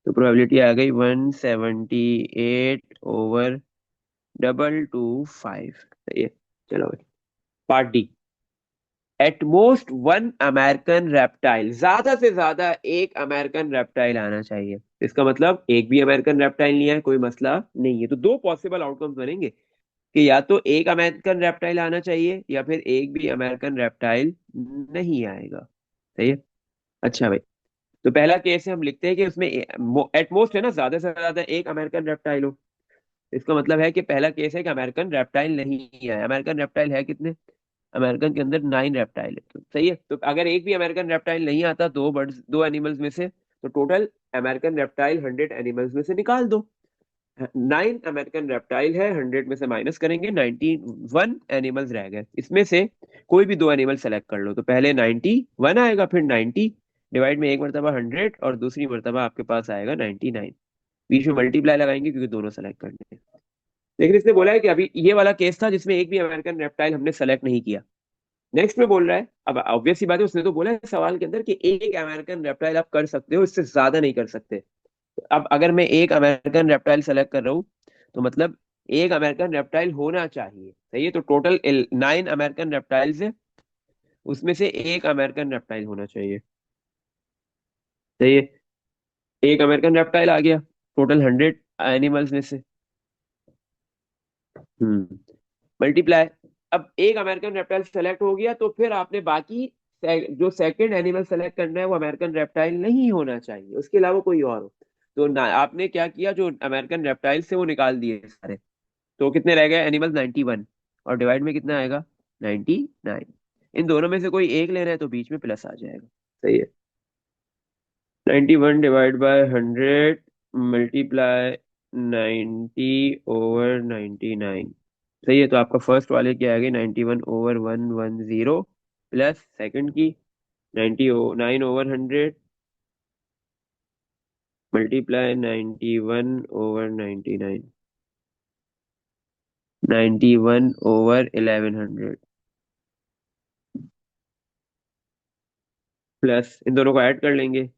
तो प्रोबेबिलिटी आ गई 178/225। सही है। चलो भाई, part D. At most one American reptile, ज्यादा से ज्यादा एक अमेरिकन रेप्टाइल आना चाहिए। इसका मतलब एक भी अमेरिकन रेप्टाइल नहीं है, कोई मसला नहीं है। तो दो पॉसिबल आउटकम्स बनेंगे कि या तो एक अमेरिकन रेप्टाइल आना चाहिए, या फिर एक भी अमेरिकन रेप्टाइल नहीं आएगा। सही है। अच्छा भाई, तो पहला केस है, हम लिखते हैं कि उसमें एटमोस्ट है ना, ज्यादा से ज्यादा एक अमेरिकन रेप्टाइल हो। इसका मतलब है कि पहला केस है कि अमेरिकन रेप्टाइल नहीं है। अमेरिकन रेप्टाइल है कितने, अमेरिकन के अंदर 9 रेप्टाइल है। तो सही है, तो अगर एक भी अमेरिकन रेप्टाइल नहीं आता, दो एनिमल्स में से, तो टोटल अमेरिकन रेप्टाइल 100 एनिमल्स में से निकाल दो। 9 अमेरिकन रेप्टाइल है, 100 में से माइनस करेंगे, 91 एनिमल्स रह गए। इसमें से कोई भी दो एनिमल सेलेक्ट कर लो, तो पहले 91 आएगा, फिर 90 डिवाइड में एक मरतबा 100 और दूसरी मरतबा आपके पास आएगा 99। बीच में मल्टीप्लाई लगाएंगे क्योंकि दोनों सेलेक्ट करने हैं। लेकिन इसने बोला है कि अभी ये वाला केस था जिसमें एक भी अमेरिकन रेप्टाइल हमने सेलेक्ट नहीं किया। नेक्स्ट में बोल रहा है, अब ऑब्वियस सी बात है, उसने तो बोला है सवाल के अंदर कि एक अमेरिकन रेप्टाइल आप कर सकते हो, इससे ज्यादा नहीं कर सकते। अब अगर मैं एक अमेरिकन रेप्टाइल सेलेक्ट कर रहा हूँ, तो मतलब एक अमेरिकन रेप्टाइल होना चाहिए। सही है, तो टोटल 9 अमेरिकन रेप्टाइल्स है, उसमें से एक अमेरिकन रेप्टाइल होना चाहिए। सही है, एक अमेरिकन रेप्टाइल आ गया टोटल 100 एनिमल्स में से। मल्टीप्लाई। अब एक अमेरिकन रेप्टाइल सेलेक्ट हो गया, तो फिर आपने बाकी जो सेकंड एनिमल सेलेक्ट करना है वो अमेरिकन रेप्टाइल नहीं होना चाहिए, उसके अलावा कोई और हो। तो ना आपने क्या किया, जो अमेरिकन रेप्टाइल से वो निकाल दिए सारे। तो कितने रह गए एनिमल्स, 91। और डिवाइड में कितना आएगा, 99। इन दोनों में से कोई एक लेना है तो बीच में प्लस आ जाएगा। सही है। 91 ÷ 100 मल्टीप्लाई 90/99। सही है, तो आपका फर्स्ट वाले की आ गई 91/110 प्लस सेकंड की 99/100 मल्टीप्लाई 91/99, 91/1100 प्लस इन दोनों को ऐड कर लेंगे।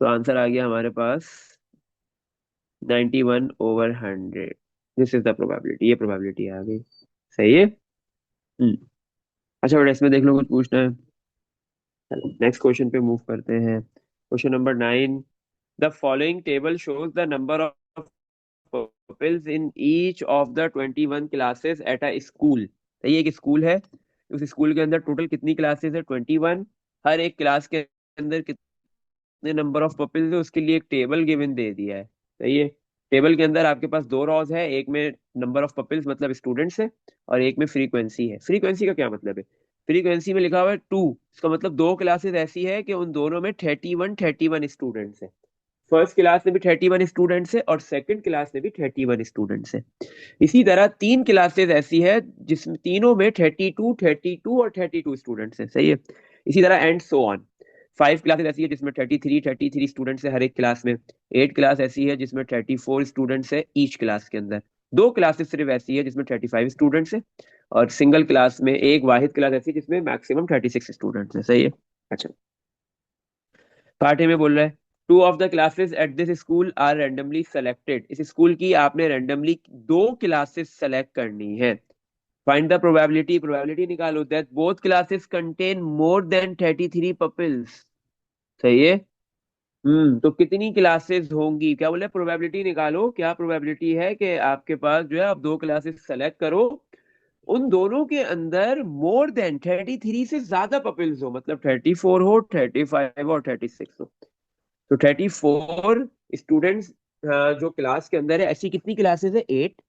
तो आंसर आ गया हमारे पास 91/100। दिस इज द प्रोबेबिलिटी, ये प्रोबेबिलिटी आ गई। सही है। अच्छा बेटा, इसमें देख लो कुछ पूछना है। चलो नेक्स्ट क्वेश्चन पे मूव करते हैं। Question number 9। The following table shows the number of pupils in each of the 21 classes at a school। तो ये एक स्कूल है, उस स्कूल के अंदर टोटल कितनी क्लासेस है, 21। हर एक क्लास के अंदर कितने नंबर ऑफ पपिल्स है, उसके लिए एक टेबल गिवन दे दिया है। सही है। टेबल के अंदर आपके पास दो रॉज है, एक में नंबर ऑफ पपिल्स मतलब स्टूडेंट्स है, और एक में फ्रीक्वेंसी है। फ्रीक्वेंसी का क्या मतलब है? फ्रीक्वेंसी में लिखा हुआ है 2, इसका मतलब दो क्लासेस ऐसी है कि उन दोनों में 31 स्टूडेंट्स है। फर्स्ट क्लास में भी 31 स्टूडेंट्स है और सेकंड क्लास में भी 31 स्टूडेंट्स है। इसी तरह तीन क्लासेस ऐसी है जिसमें तीनों में 32 स्टूडेंट्स हैं, सही है। इसी तरह एंड सो ऑन। 5 क्लासेस ऐसी है जिसमें 33 स्टूडेंट्स है हर एक क्लास में। 8 क्लास ऐसी है जिसमें 34 स्टूडेंट्स है ईच क्लास के अंदर। दो क्लासेस सिर्फ ऐसी है जिसमें 35 स्टूडेंट्स है, और सिंगल क्लास में एक वाहिद क्लास ऐसी है जिसमें मैक्सिमम 36 स्टूडेंट्स है, सही है। अच्छा, पार्ट ए में बोल रहा है two of the classes at this school are randomly selected. इस स्कूल की आपने रैंडमली दो क्लासेस सेलेक्ट करनी है। फाइंड द प्रोबेबिलिटी, प्रोबेबिलिटी निकालो, that both classes contain more than 33 pupils. सही है। तो कितनी क्लासेस होंगी, क्या बोले, प्रोबेबिलिटी निकालो, क्या प्रोबेबिलिटी है कि आपके पास जो है आप दो क्लासेस सेलेक्ट करो, उन दोनों के अंदर मोर देन 33 से ज्यादा पपिल्स हो, मतलब 34 हो, 35 और 36 हो। तो 34 स्टूडेंट्स जो क्लास के अंदर है, ऐसी कितनी क्लासेस है? 8।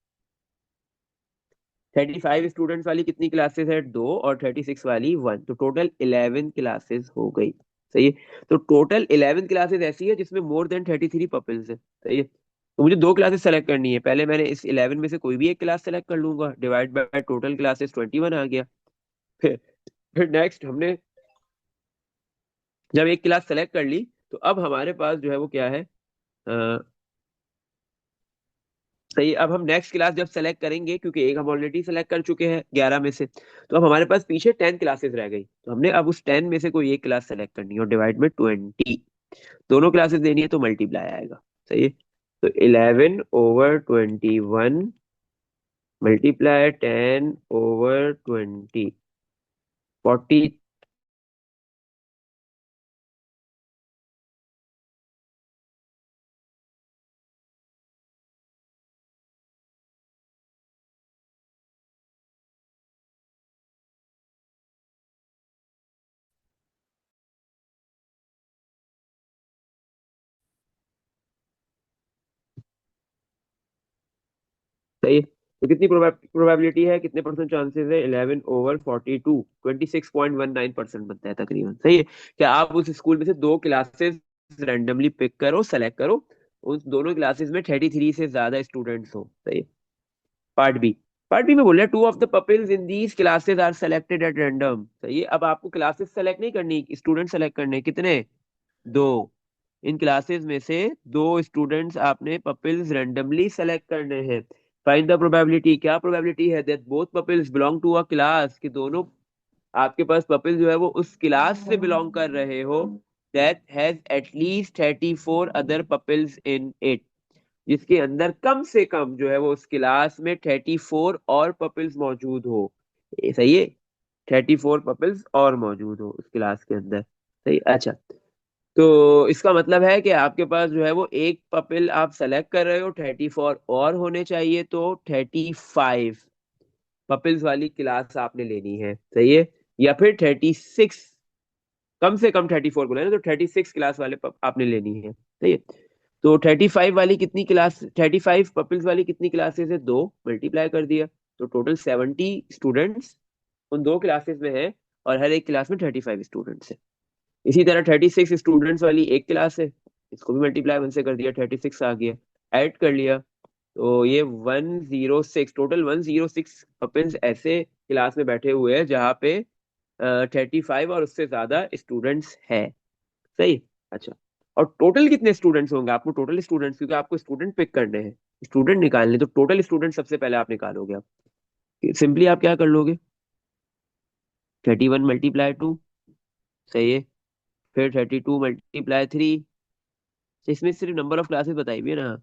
35 स्टूडेंट्स वाली कितनी क्लासेस है? दो, और 36 वाली 1, तो टोटल 11 क्लासेस हो गई। सही है। तो टोटल 11 क्लासेस ऐसी है जिसमें मोर देन 33 पपल्स है, सही है। तो मुझे दो क्लासेस सेलेक्ट करनी है, पहले मैंने इस 11 में से कोई भी एक क्लास सेलेक्ट कर लूंगा, डिवाइड बाय टोटल क्लासेस 21 आ गया। फिर फिर नेक्स्ट हमने जब एक क्लास सेलेक्ट कर ली, तो अब हमारे पास जो है वो क्या है, सही। अब हम नेक्स्ट क्लास जब सेलेक्ट करेंगे, क्योंकि एक हम ऑलरेडी सेलेक्ट कर चुके हैं 11 में से, तो अब हमारे पास पीछे 10 क्लासेस रह गई, तो हमने अब उस 10 में से कोई एक क्लास सेलेक्ट करनी है और डिवाइड में 20 दोनों क्लासेस देनी है, तो मल्टीप्लाई आएगा, सही है। तो 11/21 मल्टीप्लाई 10/20, 40। सही है। तो कितनी प्रोबेबिलिटी है, कितने परसेंट चांसेस है? 11/42, 26.19% बनता है तकरीबन, सही है। क्या आप उस स्कूल में से दो क्लासेस रैंडमली पिक करो, सेलेक्ट करो, उन दोनों क्लासेस में 33 से ज्यादा स्टूडेंट्स हो, सही है। Part B. पार्ट बी में बोल रहे हैं two of the pupils in these classes are selected at random, सही है। अब आपको क्लासेस सेलेक्ट नहीं करनी, स्टूडेंट सेलेक्ट करने, कितने? दो। इन क्लासेस में से दो स्टूडेंट्स आपने पपिल्स रैंडमली सेलेक्ट करने हैं। फाइंड द प्रोबेबिलिटी, क्या प्रोबेबिलिटी है, that both pupils belong to a class, कि दोनों आपके पास पपिल जो है वो उस क्लास से बिलोंग कर रहे हो, दैट हैज एटलीस्ट 34 अदर पपिल्स इन इट, जिसके अंदर कम से कम जो है वो उस क्लास में 34 और पपिल्स मौजूद हो। ये सही है। 34 पपिल्स और मौजूद हो उस क्लास के अंदर, सही। अच्छा, तो इसका मतलब है कि आपके पास जो है वो एक पपिल आप सेलेक्ट कर रहे हो, 34 और होने चाहिए, तो 35 पपिल्स वाली क्लास आपने लेनी है, सही है। या फिर 36, कम से कम 34 बोला है ना, तो 36 क्लास वाले आपने लेनी है, सही है। तो 35 वाली कितनी क्लास, 35 पपिल्स वाली कितनी क्लासेस है? दो, मल्टीप्लाई कर दिया, तो टोटल 70 स्टूडेंट्स उन दो क्लासेस में है, और हर एक क्लास में 35 स्टूडेंट्स है। इसी तरह 36 स्टूडेंट्स वाली एक क्लास है, इसको भी मल्टीप्लाई 1 से कर दिया, 36 आ गया, ऐड कर लिया, तो ये 106, टोटल 106 पपिल्स ऐसे क्लास में बैठे हुए हैं जहाँ पे 35 और उससे ज्यादा स्टूडेंट्स है, सही। अच्छा, और टोटल कितने स्टूडेंट्स होंगे? आपको टोटल स्टूडेंट्स, क्योंकि आपको स्टूडेंट पिक करने हैं, स्टूडेंट निकालने, तो टोटल स्टूडेंट सबसे पहले आप निकालोगे। आप सिंपली आप क्या कर लोगे, 31 × 2, सही है। फिर 32 × 3, इसमें सिर्फ नंबर ऑफ क्लासेस बताई हुई है ना।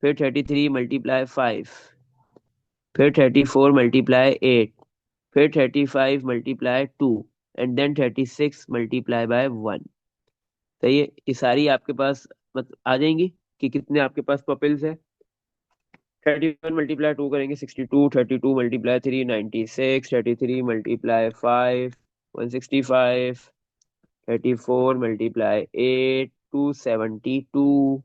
फिर 33 × 5, फिर 34 × 8, फिर 35 × 2, एंड देन 36 × 1। सही है। ये सारी आपके पास आ जाएंगी कि कितने आपके पास पपिल्स है। 31 × 2 करेंगे 62, 32 × 3 96, 33 × 5 165, 34 × 8 272,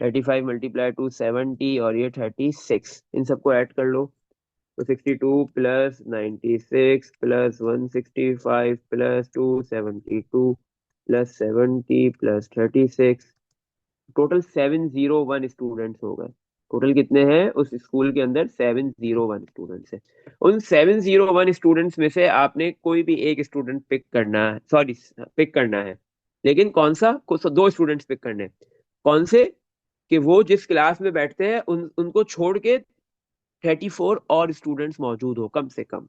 35 मल्टीप्लाई टू 70 और ये 36, इन सबको ऐड कर लो। तो 62 plus 96 plus 165 plus 272 plus 70 plus 36, total 701 students हो गए। टोटल कितने हैं उस स्कूल के अंदर? 701 स्टूडेंट्स है। उन 701 स्टूडेंट्स में से आपने कोई भी एक स्टूडेंट पिक करना है, सॉरी, पिक करना है। लेकिन कौन सा? दो स्टूडेंट्स पिक करने हैं। कौन से? कि वो जिस क्लास में बैठते हैं उनको छोड़ के 34 और स्टूडेंट्स मौजूद हो कम से कम।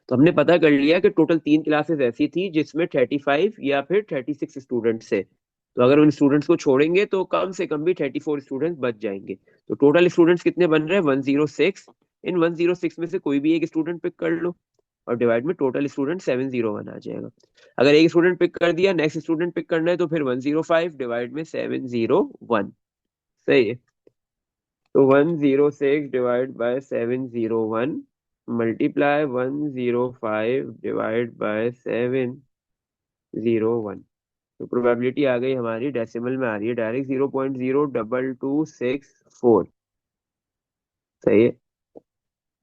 तो हमने पता कर लिया कि टोटल 3 क्लासेस ऐसी थी जिसमें 35 या फिर 36 स्टूडेंट्स थे। तो अगर उन स्टूडेंट्स को छोड़ेंगे तो कम से कम भी 34 स्टूडेंट्स बच जाएंगे। तो टोटल स्टूडेंट्स कितने बन रहे हैं? 106। इन 106 में से कोई भी एक स्टूडेंट पिक कर लो और डिवाइड में टोटल स्टूडेंट 701 आ जाएगा। अगर एक स्टूडेंट पिक कर दिया, नेक्स्ट स्टूडेंट पिक करना है, तो फिर 105 डिवाइड में 701। सही है। तो 106 divide by 701 multiply 105 divide by 701। तो प्रोबेबिलिटी आ गई हमारी, डेसिमल में आ रही है डायरेक्ट, 0.02264। सही है।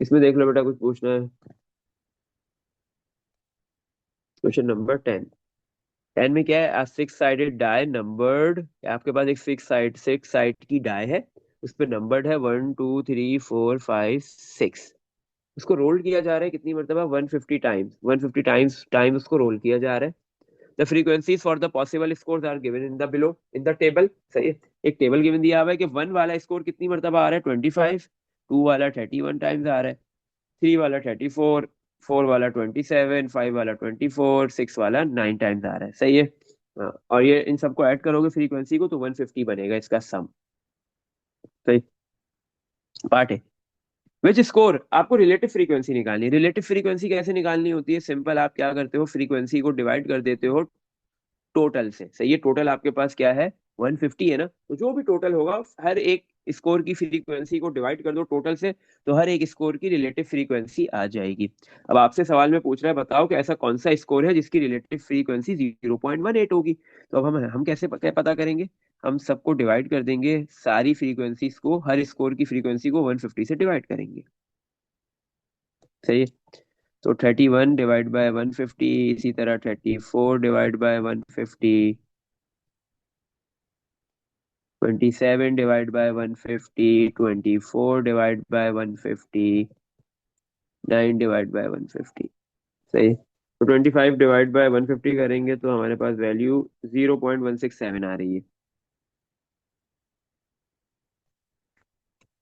इसमें देख लो बेटा, कुछ पूछना है? Question number 10। 10 में क्या है? Six sided die numbered. आपके पास एक सिक्स साइड की डाई है, उस पर नंबर्ड है 1 2 3 4 5 6। उसको रोल किया जा रहा है कितनी मरतबा? 150 टाइम्स। 150 टाइम्स उसको रोल किया जा रहा है। The frequencies for the possible scores are given in the below in the table. सही है। एक टेबल गिवन दिया हुआ है कि 1 वाला स्कोर कितनी मरतबा आ रहा है? 25। 2 वाला 31 टाइम्स आ रहा है। 3 वाला 34। 4 वाला 27। 5 वाला 24। 6 वाला 9 टाइम्स आ रहा है। सही है। हाँ, और ये इन सबको ऐड करोगे फ्रीक्वेंसी को तो 150 बनेगा इसका सम। सही। पार्ट है। विच स्कोर? आपको रिलेटिव फ्रीक्वेंसी निकालनी है। रिलेटिव फ्रीक्वेंसी कैसे निकालनी होती है? सिंपल, आप क्या करते हो, फ्रीक्वेंसी को डिवाइड कर देते हो टोटल से। सही है। टोटल आपके पास क्या है? 150 है ना, तो जो भी टोटल होगा हर एक स्कोर की फ्रीक्वेंसी को डिवाइड कर दो टोटल से, तो हर एक स्कोर की रिलेटिव फ्रीक्वेंसी आ जाएगी। अब आपसे सवाल में पूछ रहा है, बताओ कि ऐसा कौन सा स्कोर है जिसकी रिलेटिव फ्रीक्वेंसी 0.18 होगी। तो अब हम कैसे पता करेंगे? हम सबको डिवाइड कर देंगे, सारी फ्रीक्वेंसीज को, हर स्कोर की फ्रीक्वेंसी को 150 से डिवाइड करेंगे। सही है। तो 31 डिवाइड बाय 150, इसी तरह 34 divide by 150, 27 divide by 150, 24 divide by 150, 9 divide by 150। सही। तो 25 डिवाइड बाय 150 करेंगे तो हमारे पास वैल्यू 0.167 आ रही है।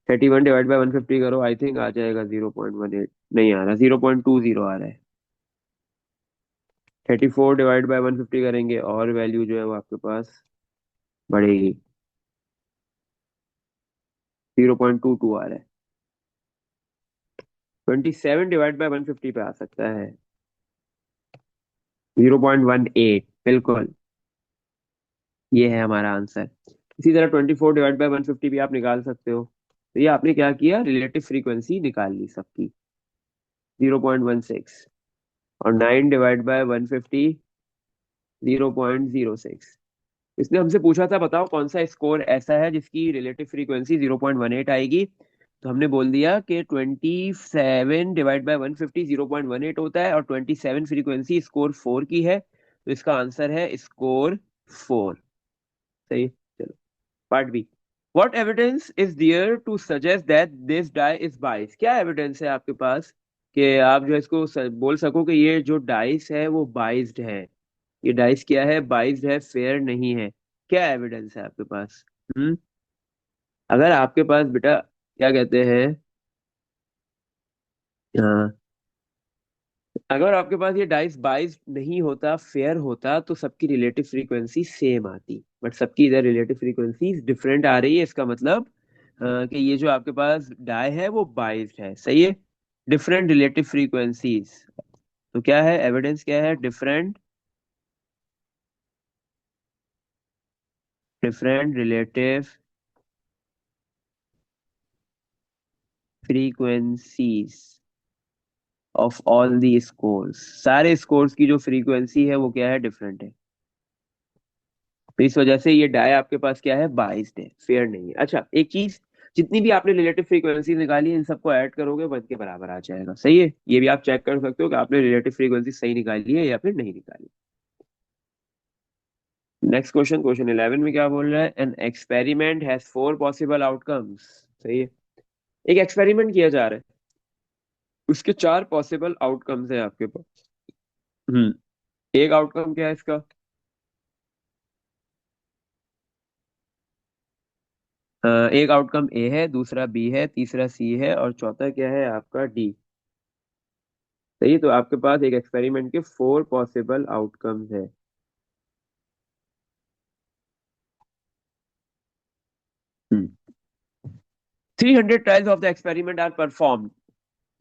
31 डिवाइड बाय 150 करो, आई थिंक आ जाएगा 0.18। नहीं आ रहा, 0.20 आ रहा है। 34 डिवाइड बाय 150 करेंगे और वैल्यू जो है वो आपके पास बढ़ेगी, 0.22 आ रहा है। 27 डिवाइड बाय 150 पे आ सकता है 0.18। बिल्कुल, ये है हमारा आंसर। इसी तरह 24 डिवाइड बाय 150 भी आप निकाल सकते हो। तो ये आपने क्या किया? रिलेटिव फ्रीक्वेंसी निकाल ली सबकी, 0.16। और 9 डिवाइड बाय 150, 0.06। इसने हमसे पूछा था बताओ कौन सा स्कोर ऐसा है जिसकी रिलेटिव फ्रीक्वेंसी 0.18 आएगी। तो हमने बोल दिया कि 27 डिवाइड बाय 150 0.18 होता है, और 27 फ्रीक्वेंसी स्कोर 4 की है, तो इसका आंसर है स्कोर 4। सही। चलो, part b. What evidence is there to suggest that this die is bias? क्या एविडेंस है आपके पास कि आप जो है इसको बोल सको कि ये जो डाइस है वो बाइस्ड है? ये डाइस क्या है? बाइस्ड है, फेयर नहीं है। क्या एविडेंस है आपके पास? हम्म। अगर आपके पास बेटा, क्या कहते हैं, हाँ, अगर आपके पास ये डाइस बाइस्ड नहीं होता, फेयर होता, तो सबकी रिलेटिव फ्रीक्वेंसी सेम आती। बट सबकी इधर रिलेटिव फ्रीक्वेंसी डिफरेंट आ रही है। इसका मतलब कि ये जो आपके पास डाई है वो बाइस्ड है। सही है। Different relative frequencies. तो क्या है एविडेंस? क्या है? Different, different relative frequencies of all the scores. सारे स्कोर्स की जो फ्रीक्वेंसी है वो क्या है? डिफरेंट है। तो इस वजह से ये डाई आपके पास क्या है, बाइस्ड है, फेयर नहीं है। अच्छा एक चीज, जितनी भी आपने रिलेटिव फ्रीक्वेंसी निकाली है इन सबको ऐड करोगे 1 के बराबर आ जाएगा। सही है, ये भी आप चेक कर सकते हो कि आपने रिलेटिव फ्रीक्वेंसी सही निकाली है या फिर नहीं निकाली। नेक्स्ट क्वेश्चन, क्वेश्चन 11 में क्या बोल रहा है, an experiment has 4 possible outcomes. सही है, एक एक्सपेरिमेंट किया जा रहा है, उसके 4 पॉसिबल आउटकम्स है आपके पास। एक आउटकम क्या है इसका, एक आउटकम ए है, दूसरा बी है, तीसरा सी है और चौथा क्या है आपका डी। सही है, तो आपके पास एक एक्सपेरिमेंट के 4 पॉसिबल आउटकम्स है। 300 trials of the experiment are perform.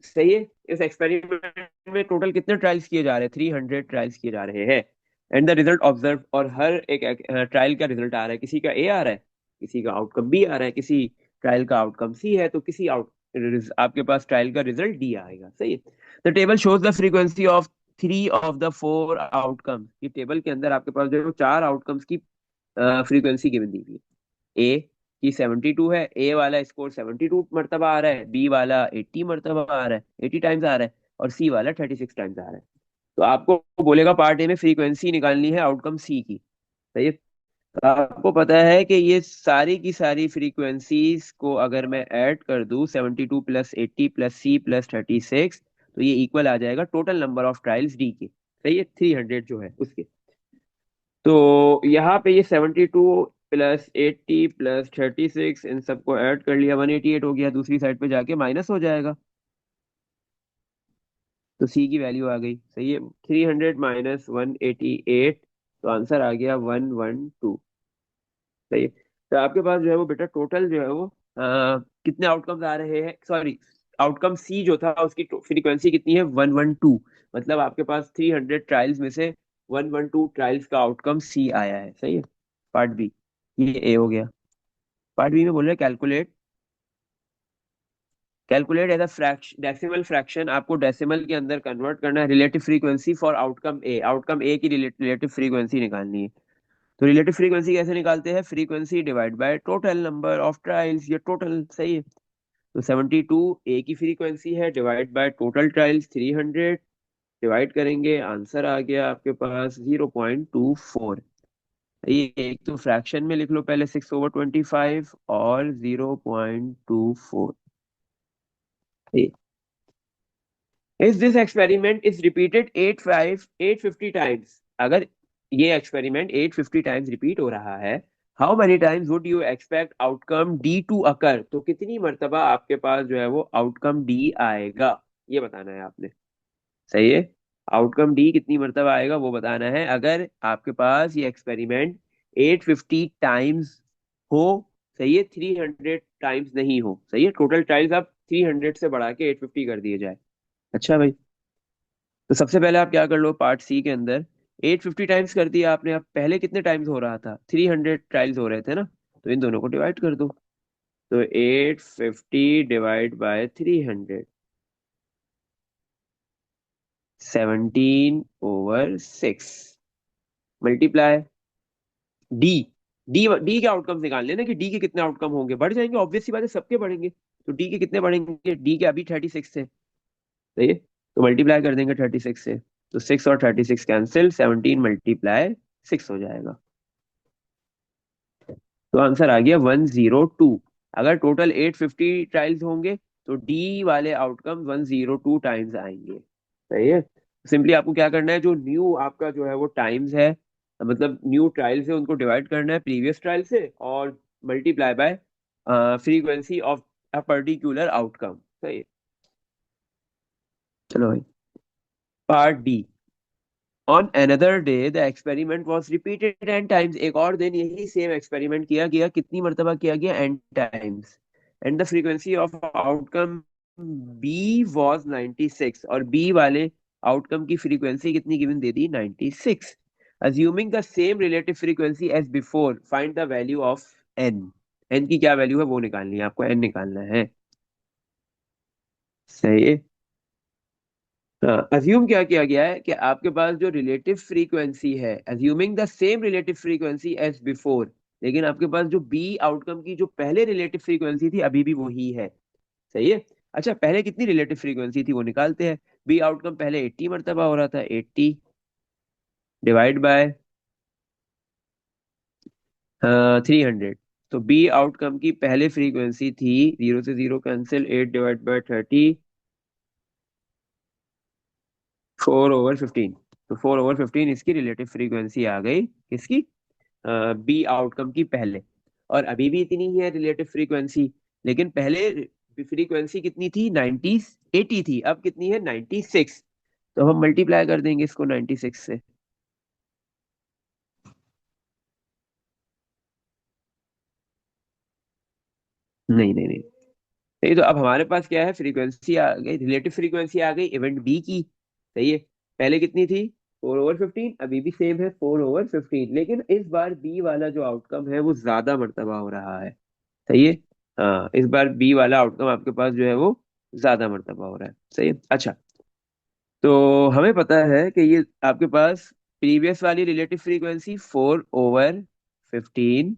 सही है, इस एक्सपेरिमेंट में टोटल कितने ट्रायल्स किए जा रहे हैं, 300 ट्रायल्स किए जा रहे हैं। एंड द रिजल्ट ऑब्जर्व, और हर एक ट्रायल का रिजल्ट आ रहा है, किसी का ए आ रहा है, किसी का आउटकम बी आ रहा है, किसी ट्रायल का आउटकम सी है, तो किसी आपके पास ट्रायल का रिजल्ट डी आएगा। सही है, the table shows the frequency of 3 of the 4 outcomes. ये टेबल के अंदर आपके पास जो है वो 4 आउटकम्स की फ्रीक्वेंसी गिवन दी हुई है। ए की 72 है, ए वाला स्कोर 72 मरतबा आ रहा है, बी वाला 80 मरतबा आ रहा है, 80 टाइम्स आ रहा है, और सी वाला 36 टाइम्स आ रहा है। तो आपको बोलेगा पार्ट ए में फ्रीक्वेंसी निकालनी है आउटकम सी की। सही है, तो आपको पता है कि ये सारी की सारी फ्रीक्वेंसीज को अगर मैं ऐड कर दूं, 72 प्लस 80 प्लस सी प्लस 36, तो ये इक्वल आ जाएगा total number of trials D के। सही है, 300 जो है उसके। तो यहाँ पे ये 72 प्लस 80 प्लस 36 इन सबको ऐड कर लिया, 188 हो गया, दूसरी साइड पे जाके माइनस हो जाएगा, तो सी की वैल्यू आ गई। सही है, 300 माइनस 188, तो आंसर आ गया 112। सही है, तो आपके पास जो है वो बेटा टोटल जो है वो कितने आउटकम्स आ रहे हैं, सॉरी, आउटकम सी जो था उसकी फ्रीक्वेंसी कितनी है, 112। मतलब आपके पास 300 ट्रायल्स में से 112 ट्रायल्स का आउटकम सी आया है। सही है, पार्ट बी, ये ए हो गया। पार्ट बी में बोल रहे calculate, calculate as a fraction, decimal fraction, आपको डेसिमल के अंदर कन्वर्ट करना है, relative frequency for outcome A, outcome A की रिलेटिव फ्रीक्वेंसी निकालनी है। तो रिलेटिव फ्रीक्वेंसी कैसे निकालते हैं, frequency divide by total number of trials, ये टोटल। सही है, तो 72 ए की फ्रीक्वेंसी है, divide by total trials 300, divide करेंगे, आंसर आ गया आपके पास 0.24। ये एक तो फ्रैक्शन में लिख लो पहले, 6/25 और 0.24। If this experiment is repeated 850 times, अगर ये एक्सपेरिमेंट 850 टाइम्स रिपीट हो रहा है, how many times would you expect outcome d to occur, तो कितनी मर्तबा आपके पास जो है वो आउटकम डी आएगा, ये बताना है आपने। सही है, आउटकम डी कितनी मर्तबा आएगा वो बताना है, अगर आपके पास ये एक्सपेरिमेंट 850 टाइम्स हो। सही है, 300 टाइम्स नहीं हो। सही है, टोटल ट्रायल्स आप 300 से बढ़ा के 850 कर दिए जाए। अच्छा भाई, तो सबसे पहले आप क्या कर लो, पार्ट सी के अंदर 850 टाइम्स कर दिया आपने, अब पहले कितने टाइम्स हो रहा था, 300 ट्रायल्स हो रहे थे ना, तो इन दोनों को डिवाइड कर दो। तो 850 divide by 300, 17/6, multiply D. D के आउटकम्स निकालने ना, कि डी के कितने आउटकम होंगे, बढ़ जाएंगे, ऑब्वियस सी बात है, सबके बढ़ेंगे। तो डी के कितने बढ़ेंगे, डी के अभी 36 थे। सही है, तो मल्टीप्लाई कर देंगे 36 से, तो 6 और 36 कैंसिल, 17 × 6 हो जाएगा। तो आंसर आ गया 102। अगर टोटल 850 ट्रायल्स होंगे तो डी वाले आउटकम 102 टाइम्स आएंगे। सही है, सिंपली आपको क्या करना है, जो न्यू आपका जो है वो टाइम्स है, मतलब न्यू ट्रायल्स है, उनको डिवाइड करना है प्रीवियस ट्रायल से, और multiply by frequency of a particular outcome. सही है, चलो भाई, part d, on another day the experiment was repeated n times, एक और दिन यही सेम एक्सपेरिमेंट किया गया, कितनी मरतबा किया गया, n times, and the frequency of outcome b was 96, और बी वाले आउटकम की फ्रीक्वेंसी कितनी गिवन दे दी, 96। Assuming the same relative frequency as before, find the value of n. N की क्या वैल्यू है वो निकालनी है आपको, एन निकालना है। सही है, हाँ, अज्यूम क्या किया गया है कि आपके पास जो रिलेटिव फ्रीक्वेंसी है, assuming the same relative frequency as before, लेकिन आपके पास जो बी आउटकम की जो पहले रिलेटिव फ्रीक्वेंसी थी अभी भी वही है। सही है। अच्छा, पहले कितनी रिलेटिव फ्रीक्वेंसी थी वो निकालते हैं। बी आउटकम पहले 80 मरतबा हो रहा था, 80 डिवाइड बाय 300। तो बी आउटकम की पहले फ्रीक्वेंसी थी, जीरो से जीरो कैंसिल, 8 डिवाइड बाय 30, 4/15। तो 4/15 इसकी रिलेटिव फ्रीक्वेंसी आ गई, किसकी? बी आउटकम की पहले। और अभी भी इतनी ही है रिलेटिव फ्रीक्वेंसी, लेकिन पहले फ्रीक्वेंसी कितनी थी? 90, 80 थी, अब कितनी है? 96। तो हम मल्टीप्लाई कर देंगे इसको 96 से। नहीं नहीं नहीं, नहीं तो अब हमारे पास क्या है? फ्रीक्वेंसी आ गई, रिलेटिव फ्रीक्वेंसी आ गई इवेंट बी की। सही है। पहले कितनी थी? 4/15, अभी भी सेम है 4/15, लेकिन इस बार बी वाला जो आउटकम है वो ज्यादा मर्तबा हो रहा है। सही है। हाँ, इस बार बी वाला आउटकम आपके पास जो है वो ज्यादा मर्तबा हो रहा है। सही है। अच्छा, तो हमें पता है कि ये आपके पास प्रीवियस वाली रिलेटिव फ्रीक्वेंसी 4/15।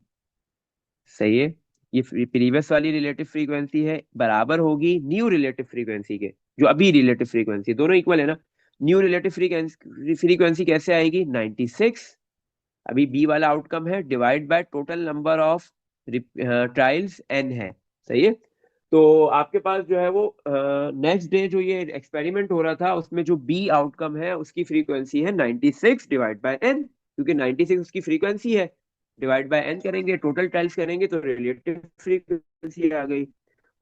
सही है। ये प्रीवियस वाली रिलेटिव फ्रीक्वेंसी है, बराबर होगी न्यू रिलेटिव फ्रीक्वेंसी के। जो अभी रिलेटिव फ्रीक्वेंसी, दोनों इक्वल है ना। न्यू रिलेटिव फ्रीक्वेंसी फ्रीक्वेंसी कैसे आएगी? 96, अभी बी वाला आउटकम है, divide by total number of trials n है। सही है। तो आपके पास जो है वो नेक्स्ट डे जो ये एक्सपेरिमेंट हो रहा था उसमें जो बी आउटकम है उसकी फ्रीक्वेंसी है 96 डिवाइड बाय एन, क्योंकि 96 उसकी फ्रीक्वेंसी है। डिवाइड बाय एन करेंगे, टोटल ट्रायल्स करेंगे, तो रिलेटिव फ्रीक्वेंसी आ गई।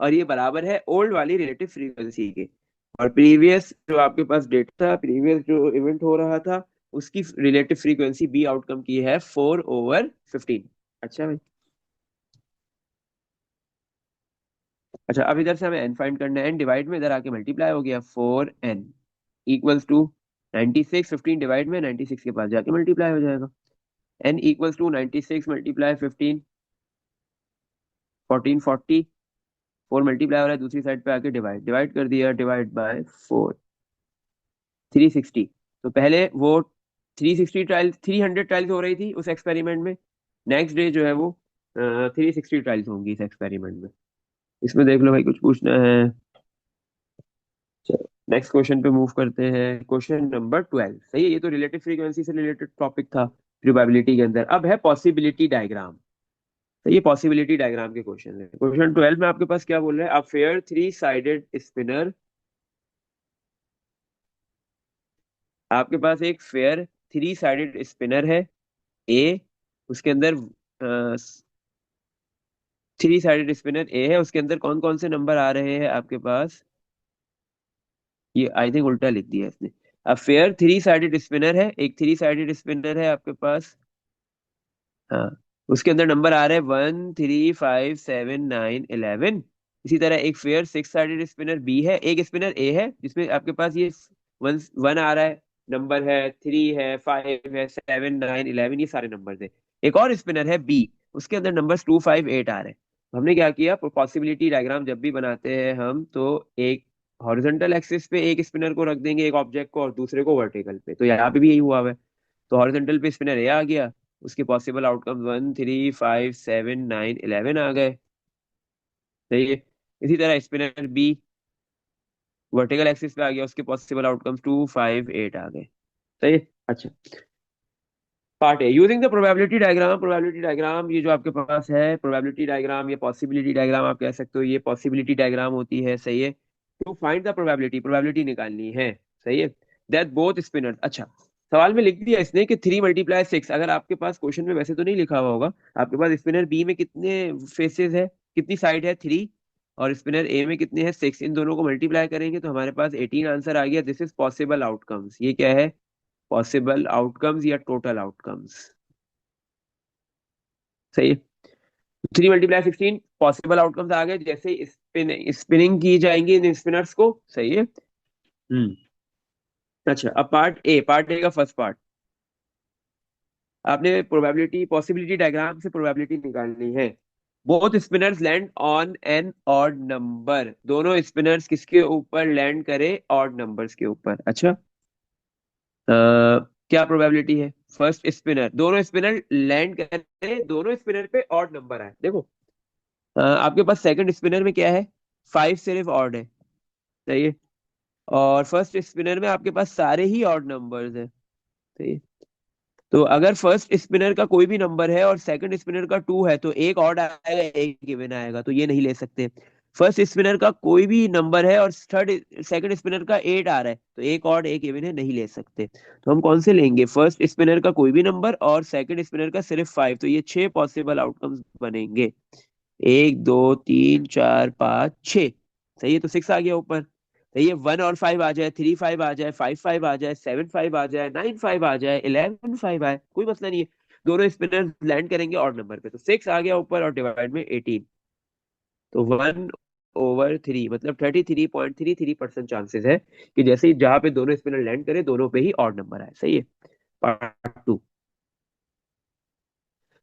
और ये बराबर है ओल्ड वाली रिलेटिव फ्रीक्वेंसी के। और प्रीवियस जो आपके पास डेटा था, प्रीवियस जो इवेंट हो रहा था, उसकी रिलेटिव फ्रीक्वेंसी बी आउटकम की है 4/15। अच्छा भाई। अच्छा, अब इधर से हमें एन फाइंड करना है, एन डिवाइड में इधर आके मल्टीप्लाई हो गया, 4n इक्वल्स टू 96, 15 डिवाइड में 96 के पास जाके मल्टीप्लाई हो जाएगा। n equals to 96 multiply 15, 1440। 4 multiply हो रहा है, दूसरी साइड पे आके डिवाइड डिवाइड कर दिया, डिवाइड बाय 4, 360। तो पहले वो 360 ट्रायल्स, 300 ट्रायल्स हो रही थी उस एक्सपेरिमेंट में। नेक्स्ट डे जो है वो 360 ट्रायल्स होंगी इस एक्सपेरिमेंट में। इसमें देख लो भाई, कुछ पूछना है? चलो नेक्स्ट क्वेश्चन पे मूव करते हैं। Question number 12। सही है, ये तो रिलेटिव फ्रीक्वेंसी से रिलेटेड टॉपिक था प्रोबेबिलिटी के अंदर। अब है पॉसिबिलिटी डायग्राम। तो ये पॉसिबिलिटी डायग्राम के क्वेश्चन है। क्वेश्चन 12 में आपके पास क्या बोल रहा है? A fair three sided spinner. आपके पास एक फेयर थ्री साइडेड स्पिनर है, ए। उसके अंदर थ्री साइडेड स्पिनर ए है, उसके अंदर कौन कौन से नंबर आ रहे हैं आपके पास? ये आई थिंक उल्टा लिख दिया इसने। अब फेयर थ्री साइडेड स्पिनर है, एक थ्री साइडेड स्पिनर है आपके पास। हाँ, उसके अंदर नंबर आ रहे हैं 1, 3, 5, 7, 9, 11। इसी तरह एक fair six sided spinner b है, एक स्पिनर ए है जिसमें आपके पास ये वन वन आ रहा है, नंबर है 3 है, 5 है, 7, 9, 11, ये सारे नंबर है। एक और स्पिनर है बी, उसके अंदर नंबर 2, 5, 8 आ रहे हैं। तो हमने क्या किया, पॉसिबिलिटी डायग्राम जब भी बनाते हैं हम, तो एक हॉरिजॉन्टल एक्सिस पे एक स्पिनर को रख देंगे, एक ऑब्जेक्ट को, और दूसरे को वर्टिकल पे। तो यहाँ पे भी यही हुआ हुआ है। तो हॉरिजॉन्टल पे स्पिनर ए आ गया, उसके पॉसिबल आउटकम 1, 3, 5, 7, 9, 11 आ गए। सही है। इसी तरह स्पिनर बी वर्टिकल एक्सिस पे आ गया, उसके पॉसिबल आउटकम्स 2, 5, 8 आ गए। सही है। अच्छा, पार्ट है using the probability diagram. Probability diagram ये जो आपके पास है, प्रोबेबिलिटी डायग्राम या पॉसिबिलिटी डायग्राम आप कह सकते हो, ये पॉसिबिलिटी डायग्राम होती है। सही है। To find the probability, probability निकालनी है। सही है। That both spinners. अच्छा, सवाल में लिख दिया इसने कि 3 × 6। अगर आपके पास क्वेश्चन में वैसे तो नहीं लिखा हुआ होगा, आपके पास स्पिनर बी में कितने फेसेस है, कितनी साइड है? 3। और स्पिनर ए में कितने हैं? 6। इन दोनों को मल्टीप्लाई करेंगे तो हमारे पास 18 आंसर आ गया। This is possible outcomes. ये क्या है? पॉसिबल आउटकम्स या टोटल आउटकम्स। सही है। 3 × 16 पॉसिबल आउटकम्स आ गए, जैसे स्पिनिंग की जाएंगी इन स्पिनर्स को। सही है। हम्म। अच्छा, अब पार्ट ए का फर्स्ट पार्ट। आपने प्रोबेबिलिटी पॉसिबिलिटी डायग्राम से प्रोबेबिलिटी निकालनी है। Both spinners land on an odd number, दोनों स्पिनर्स किसके ऊपर लैंड करे, ऑड नंबर्स के ऊपर। अच्छा, क्या प्रोबेबिलिटी है, फर्स्ट स्पिनर, दोनों स्पिनर लैंड करे, दोनों स्पिनर पे ऑड नंबर आए। देखो आपके पास सेकंड स्पिनर में क्या है, 5 सिर्फ ऑड है, सही है। और फर्स्ट स्पिनर में आपके पास सारे ही ऑड नंबर्स है, सही है। तो अगर फर्स्ट स्पिनर का कोई भी नंबर है और सेकंड स्पिनर का 2 है, तो एक ऑड आएगा एक इवन आएगा, तो ये नहीं ले सकते। फर्स्ट स्पिनर का कोई भी नंबर है और थर्ड सेकंड स्पिनर का 8 आ रहा है, तो एक ऑड एक इवन है, नहीं ले सकते। तो हम कौन से लेंगे, फर्स्ट स्पिनर का कोई भी नंबर और सेकंड स्पिनर का सिर्फ 5, तो ये 6 पॉसिबल आउटकम्स बनेंगे। 1 2 3 4 5 6, सही है, तो 6 आ गया ऊपर। सही है, 1 और 5 आ जाए, 3 5 आ जाए, 5 5 आ जाए, 7 5 आ जाए, 9 5 आ जाए, 11 5 आए, कोई मसला नहीं है। दोनों स्पिनर लैंड करेंगे ऑड नंबर पे, तो 6 आ गया ऊपर और डिवाइड में 18। तो 1/3 मतलब 33.33% चांसेस है कि जैसे ही जहां पे दोनों स्पिनर लैंड करे, दोनों पे ही ऑड नंबर आए, सही है। Part 2,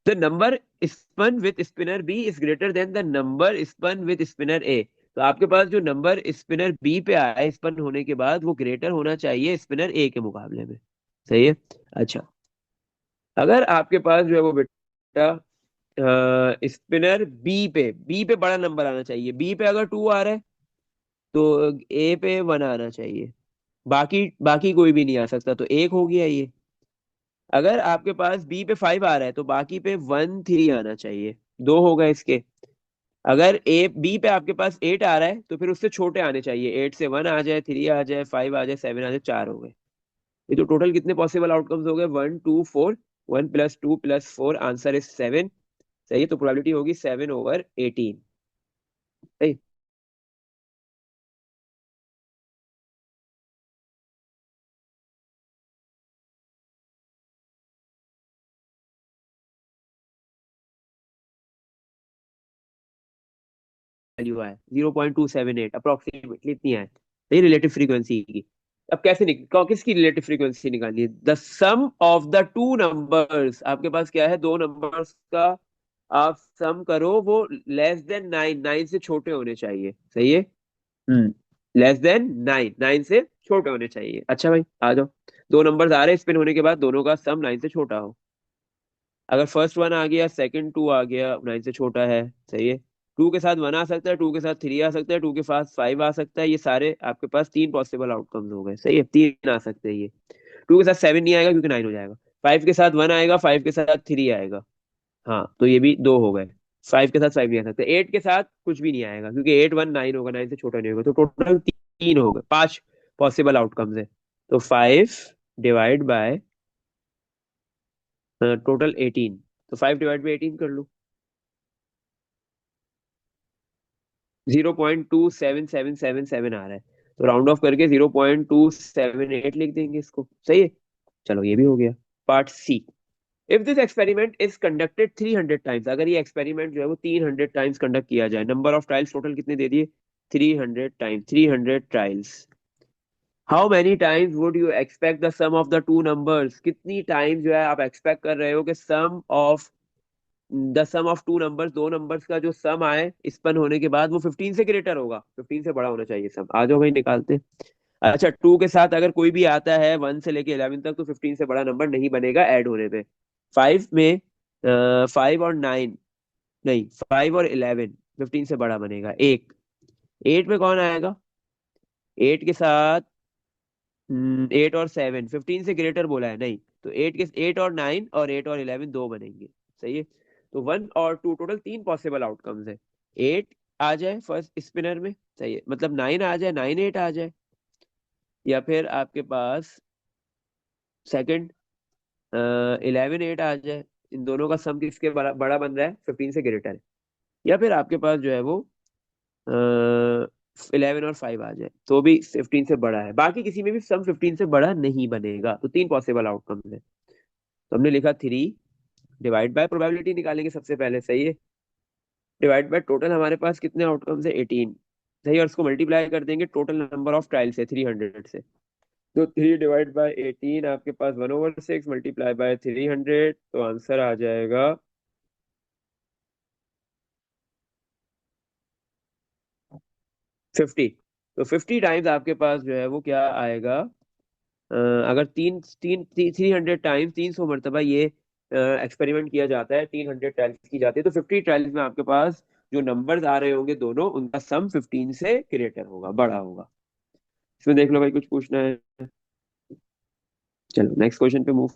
the number spun with spinner B is greater than the number spun with spinner A. तो आपके पास जो नंबर स्पिनर बी पे आया है स्पन होने के बाद, वो ग्रेटर होना चाहिए स्पिनर ए के मुकाबले में, सही है। अच्छा, अगर आपके पास जो है वो बेटा स्पिनर बी पे बड़ा नंबर आना चाहिए, बी पे अगर 2 आ रहा है तो ए पे 1 आना चाहिए, बाकी बाकी कोई भी नहीं आ सकता, तो एक हो गया ये। अगर आपके पास बी पे 5 आ रहा है तो बाकी पे 1 3 आना चाहिए, दो हो गए इसके। अगर ए बी पे आपके पास 8 आ रहा है तो फिर उससे छोटे आने चाहिए, 8 से 1 आ जाए, 3 आ जाए, 5 आ जाए, 7 आ जाए, 4 हो गए। ये तो टोटल कितने पॉसिबल आउटकम्स हो गए, 1 2 4, 1 + 2 + 4, आंसर इज 7। सही है, तो प्रोबेबिलिटी होगी 7/18, सही। वैल्यू आए 0.278 अप्रोक्सीमेटली, इतनी आए, सही, रिलेटिव फ्रीक्वेंसी की। अब कैसे किसकी रिलेटिव फ्रीक्वेंसी निकालनी है, the sum of the two numbers, आपके पास क्या है, दो नंबर्स का आप सम करो, वो लेस देन 9, 9 से छोटे होने चाहिए, सही है। हम्म, लेस देन 9, 9 से छोटे होने चाहिए। अच्छा भाई आ जाओ, दो नंबर्स आ रहे हैं स्पिन होने के बाद, दोनों का सम 9 से छोटा हो। अगर फर्स्ट 1 आ गया, सेकंड 2 आ गया, 9 से छोटा है, सही है। 2 के साथ 1 आ सकता है, 2 के साथ 3 आ सकता है, 2 के साथ 5 आ सकता है, ये सारे आपके पास तीन पॉसिबल आउटकम्स हो गए, सही है, तीन आ सकते हैं ये। 2 के साथ 7 नहीं आएगा क्योंकि 9 हो जाएगा। 5 के साथ 1 आएगा, 5 के साथ 3 आएगा, हाँ, तो ये भी दो हो गए। 5 के साथ 5 नहीं आ सकते, 8 के साथ कुछ भी नहीं आएगा क्योंकि 8 1 9 होगा, 9 से छोटा नहीं होगा, तो टोटल तीन हो गए, 5 पॉसिबल आउटकम्स है। तो 5 डिवाइड बाय टोटल 18, तो 5 डिवाइड बाई 18 कर लो, 0.2777 आ रहा है, तो राउंड ऑफ करके 0.278 लिख देंगे इसको, सही है। चलो ये भी हो गया। Part c, if this experiment is conducted 300 times, अगर ये एक्सपेरिमेंट जो है वो 300 टाइम्स कंडक्ट किया जाए, नंबर ऑफ ट्रायल्स टोटल कितने दे दिए, 300 times, 300 trials, how many times would you expect the sum of the two numbers, कितनी टाइम जो है आप एक्सपेक्ट कर रहे हो कि sum of the sum of two numbers, दो नंबर्स का जो सम आए स्पन होने के बाद वो 15 से ग्रेटर होगा, 15 से बड़ा होना चाहिए सम। आ जाओ भाई निकालते हैं। अच्छा, 2 के साथ अगर कोई भी आता है 1 से लेके 11 तक, तो 15 से बड़ा नंबर नहीं बनेगा ऐड होने पे। 5 में 5 और 9, नहीं, 5 और 11, 15 से बड़ा बनेगा एक। 8 में कौन आएगा, 8 के साथ 8 और 7, 15 से ग्रेटर बोला है, नहीं, तो 8 और 9 और 8 और 11 दो बनेंगे, सही है। तो 1 और 2 टोटल तीन पॉसिबल आउटकम्स है। 8 आ जाए फर्स्ट स्पिनर में, सही है, मतलब 9 आ जाए, 9 8 आ जाए, या फिर आपके पास सेकंड 11 8 आ जाए, इन दोनों का सम किसके बड़ा बड़ा बन रहा है, 15 से ग्रेटर है। या फिर आपके पास जो है वो 11 और 5 आ जाए तो भी 15 से बड़ा है, बाकी किसी में भी सम 15 से बड़ा नहीं बनेगा, तो तीन पॉसिबल आउटकम्स है। तो हमने लिखा 3, डिवाइड बाय प्रोबेबिलिटी निकालेंगे सबसे पहले, सही है, डिवाइड बाय टोटल हमारे पास कितने आउटकम्स है, 18, सही, और उसको मल्टीप्लाई कर देंगे टोटल नंबर ऑफ ट्रायल से, 300 से। तो 3 डिवाइड बाय 18 आपके पास 1/6 मल्टीप्लाई बाय 300, तो आंसर आ जाएगा 50। तो 50 टाइम्स आपके पास जो है वो क्या आएगा, अगर तीन तीन 300 टाइम्स, 300 मरतबा ये एक्सपेरिमेंट किया जाता है, 300 ट्रायल्स की जाती है, तो 50 ट्रायल्स में आपके पास जो नंबर्स आ रहे होंगे दोनों, उनका सम 15 से ग्रेटर होगा, बड़ा होगा। इसमें देख लो भाई, कुछ पूछना है? चलो नेक्स्ट क्वेश्चन पे मूव